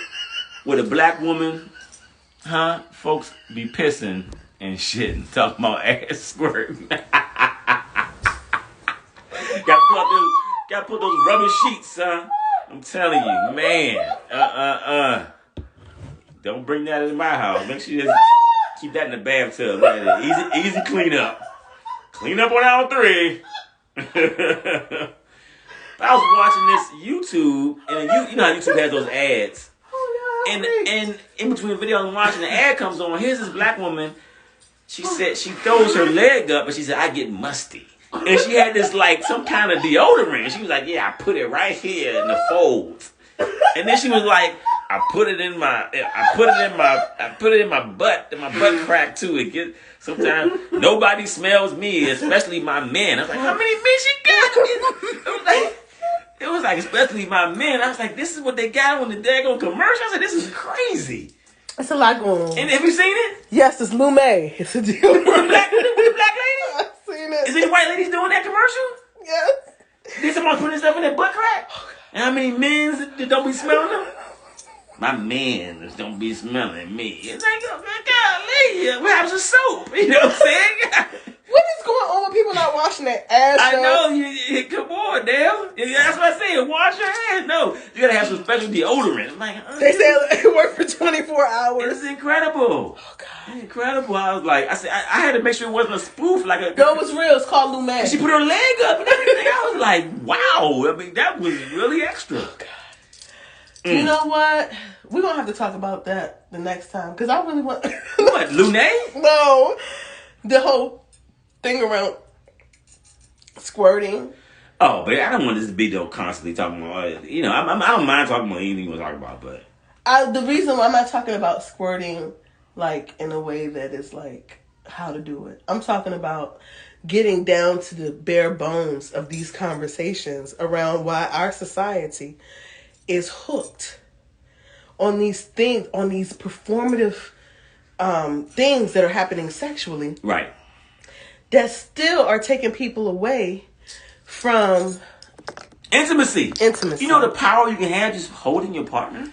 With a black woman, folks be pissing and shitting, talking about ass squirting. Gotta put those rubber sheets, I'm telling you, man. Don't bring that into my house. Make sure you just keep that in the bathtub. Easy clean up. Clean up on aisle 3. I was watching this YouTube, and you know how YouTube has those ads. And in between the video I'm watching, the ad comes on. Here's this black woman. She said she throws her leg up, and she said, I get musty. And she had this like some kind of deodorant. She was like, yeah, I put it right here in the folds. And then she was like, I put it in my butt, in my butt crack too. It gets sometimes nobody smells me, especially my men. I was like, how many men she got? It was like, especially my men. I was like, this is what they got on the daggone commercial. I said, this is crazy. It's a lot going on. And have you seen it? Yes, it's Lume. It's a deal. With the black lady? I've seen it. Is any white ladies doing that commercial? Yes. Did someone putting stuff in their butt crack? And how many men that don't be smelling them? My man don't be smelling me. It's like, golly, what happens to soap? You know what I'm saying? What is going on with people not washing their ass? I know, come on, Dale. That's what I said. Wash your hands. No, you gotta have some special deodorant. I'm like, they say it worked for 24 hours. It's incredible. Oh God, it's incredible. I was like, I said, I had to make sure it wasn't a spoof. Like a no, it was real. It's called Lume. And she put her leg up and everything. I was like, wow. I mean, that was really extra. Oh God. You know what? We're gonna have to talk about that the next time because I really want. What, Lune? No, the whole thing around squirting. Oh, but I don't want this to be though constantly talking about. You know, I don't mind talking about anything you want to talk about, but the reason why I'm not talking about squirting like in a way that is like how to do it. I'm talking about getting down to the bare bones of these conversations around why our society is hooked on these things, on these performative things that are happening sexually. Right. That still are taking people away from intimacy. Intimacy. You know the power you can have just holding your partner?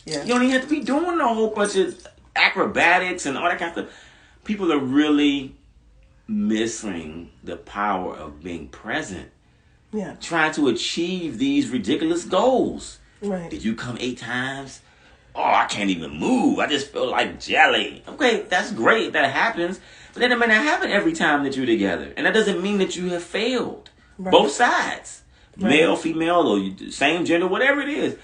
Yeah. You don't even have to be doing a whole bunch of acrobatics and all that kind of stuff. People are really missing the power of being present. Yeah. Trying to achieve these ridiculous goals. Right. Did you come 8 times? Oh, I can't even move. I just feel like jelly. Okay, that's great. That happens. But then it may not happen every time that you're together. And that doesn't mean that you have failed. Right. Both sides. Right. Male, female, or same gender, whatever it is.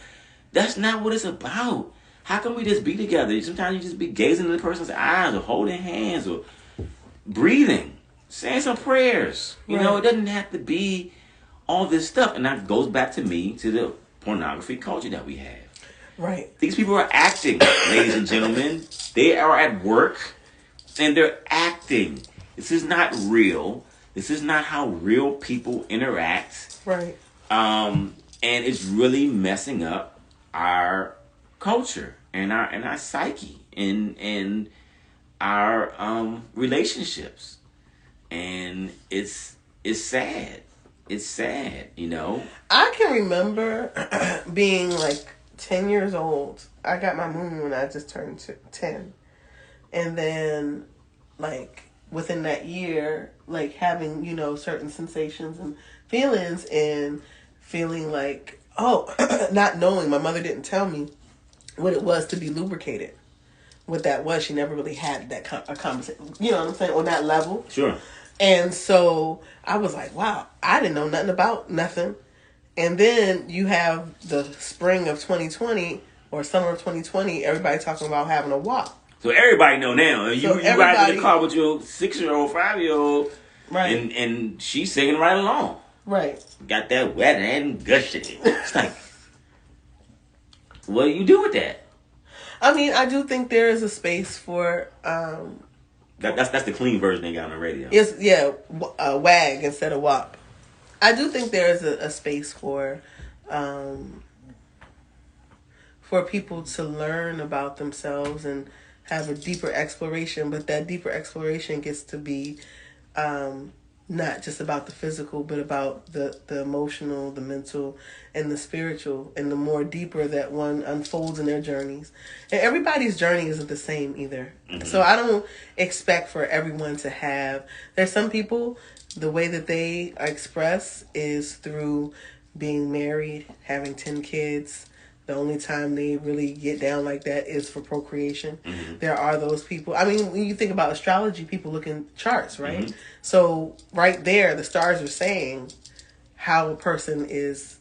That's not what it's about. How can we just be together? Sometimes you just be gazing into the person's eyes or holding hands or breathing. Saying some prayers. You know, it doesn't have to be all this stuff. And that goes back to the pornography culture that we have. Right. These people are acting, ladies and gentlemen. They are at work and they're acting. This is not real. This is not how real people interact. Right. And it's really messing up our culture and our psyche and our relationships. And it's sad. It's sad, you know. I can remember being like 10 years old. I got my moon when I just turned 10. And then, like, within that year, like, having, you know, certain sensations and feelings and feeling like, oh, not knowing. My mother didn't tell me what it was to be lubricated. What that was. She never really had that a conversation, you know what I'm saying, on that level. Sure. And so I was like, wow, I didn't know nothing about nothing. And then you have the spring of 2020 or summer of 2020, everybody talking about having a walk. So everybody know now. You ride in the car with your 6-year-old, 5-year-old, right? And she's singing right along. Right. Got that wet and gushy. It's like, what do you do with that? I mean, I do think there is a space for... That's the clean version they got on the radio. Yes, wag instead of wop. I do think there is a space for people to learn about themselves and have a deeper exploration, but that deeper exploration gets to be not just about the physical, but about the emotional, the mental, and the spiritual, and the more deeper that one unfolds in their journeys. And everybody's journey isn't the same either. Mm-hmm. So I don't expect for everyone to have. There's some people, the way that they express is through being married, having 10 kids. The only time they really get down like that is for procreation. Mm-hmm. There are those people. I mean, when you think about astrology, people look in charts, right? Mm-hmm. So right there, the stars are saying how a person is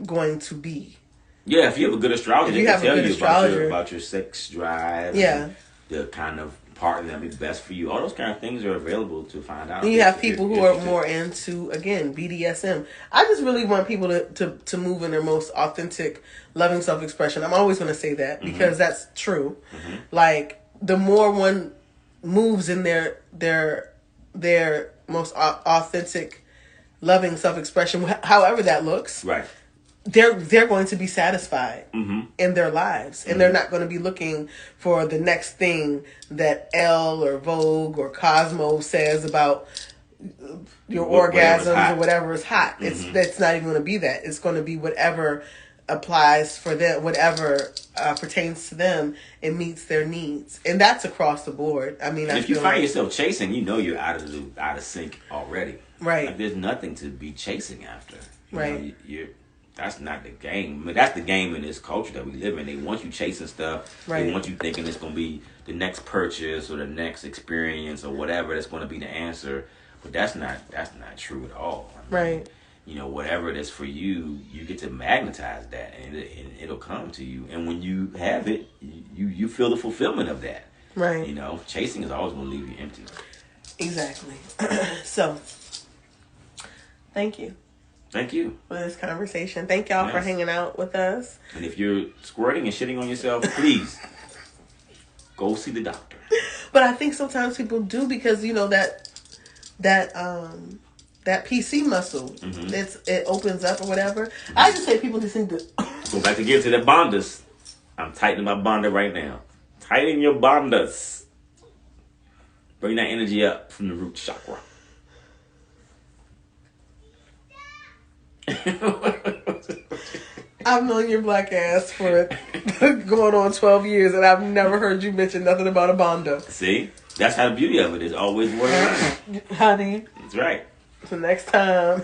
going to be. Yeah, if you have a good astrologer, they can tell you about your sex drive. Yeah. The kind of partner that would be best for you. All those kind of things are available to find out. And you have people who are more into, again, BDSM. I just really want people to move in their most authentic, loving self-expression. I'm always going to say that because that's true. Mm-hmm. Like, the more one moves in their most authentic, loving self-expression, however that looks. Right. They're going to be satisfied in their lives, and they're not going to be looking for the next thing that Elle or Vogue or Cosmo says about your orgasms or whatever is hot. It's not even going to be that. It's going to be whatever applies for them, whatever pertains to them and meets their needs, and that's across the board. I mean, if you find yourself chasing, you know you're out of sync already. Right. Like, there's nothing to be chasing after. You're that's not the game. I mean, that's the game in this culture that we live in. They want you chasing stuff. Right. They want you thinking it's going to be the next purchase or the next experience or whatever that's going to be the answer. But that's not true at all. I mean, right. You know, whatever it is for you, you get to magnetize that, and it'll come to you. And when you have it, you feel the fulfillment of that. Right. You know, chasing is always going to leave you empty. Exactly. So, thank you. Thank you for this conversation. Thank y'all for hanging out with us. And if you're squirting and shitting on yourself, please go see the doctor. But I think sometimes people do because you know that PC muscle, it opens up or whatever. Mm-hmm. I just say people just need to go back to get to the bandhas. I'm tightening my bandha right now. Tighten your bandhas. Bring that energy up from the root chakra. I've known your black ass for going on 12 years, and I've never heard you mention nothing about a bandha. See? That's how the beauty of it is. Always word around. Honey. That's right. So next time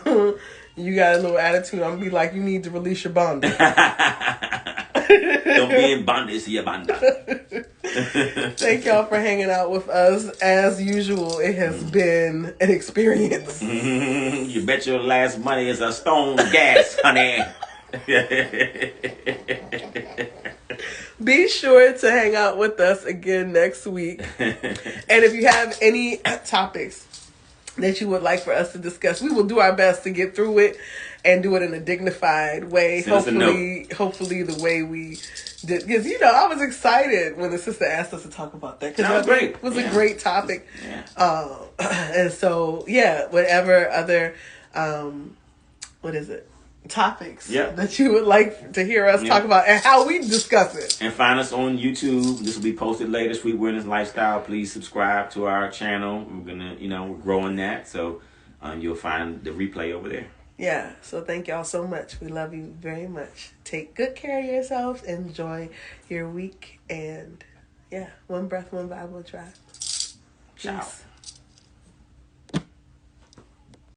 you got a little attitude, I'm going to be like, you need to release your bandha. Don't be in bandha, it's your bandha. Thank y'all for hanging out with us. As usual, it has been an experience. You bet your last money is a stone gas, honey. Be sure to hang out with us again next week. And if you have any topics that you would like for us to discuss, we will do our best to get through it and do it in a dignified way. Hopefully the way we did. Because, you know, I was excited when the sister asked us to talk about that. Because that was great. It was a great topic. Yeah. And so, yeah, whatever other, topics that you would like to hear us talk about and how we discuss it. And find us on YouTube. This will be posted later. Sweet Wellness Lifestyle. Please subscribe to our channel. We're gonna, we're growing that. So you'll find the replay over there. Yeah. So thank y'all so much. We love you very much. Take good care of yourselves. Enjoy your week. And one breath, one Bible drive. Ciao. Peace.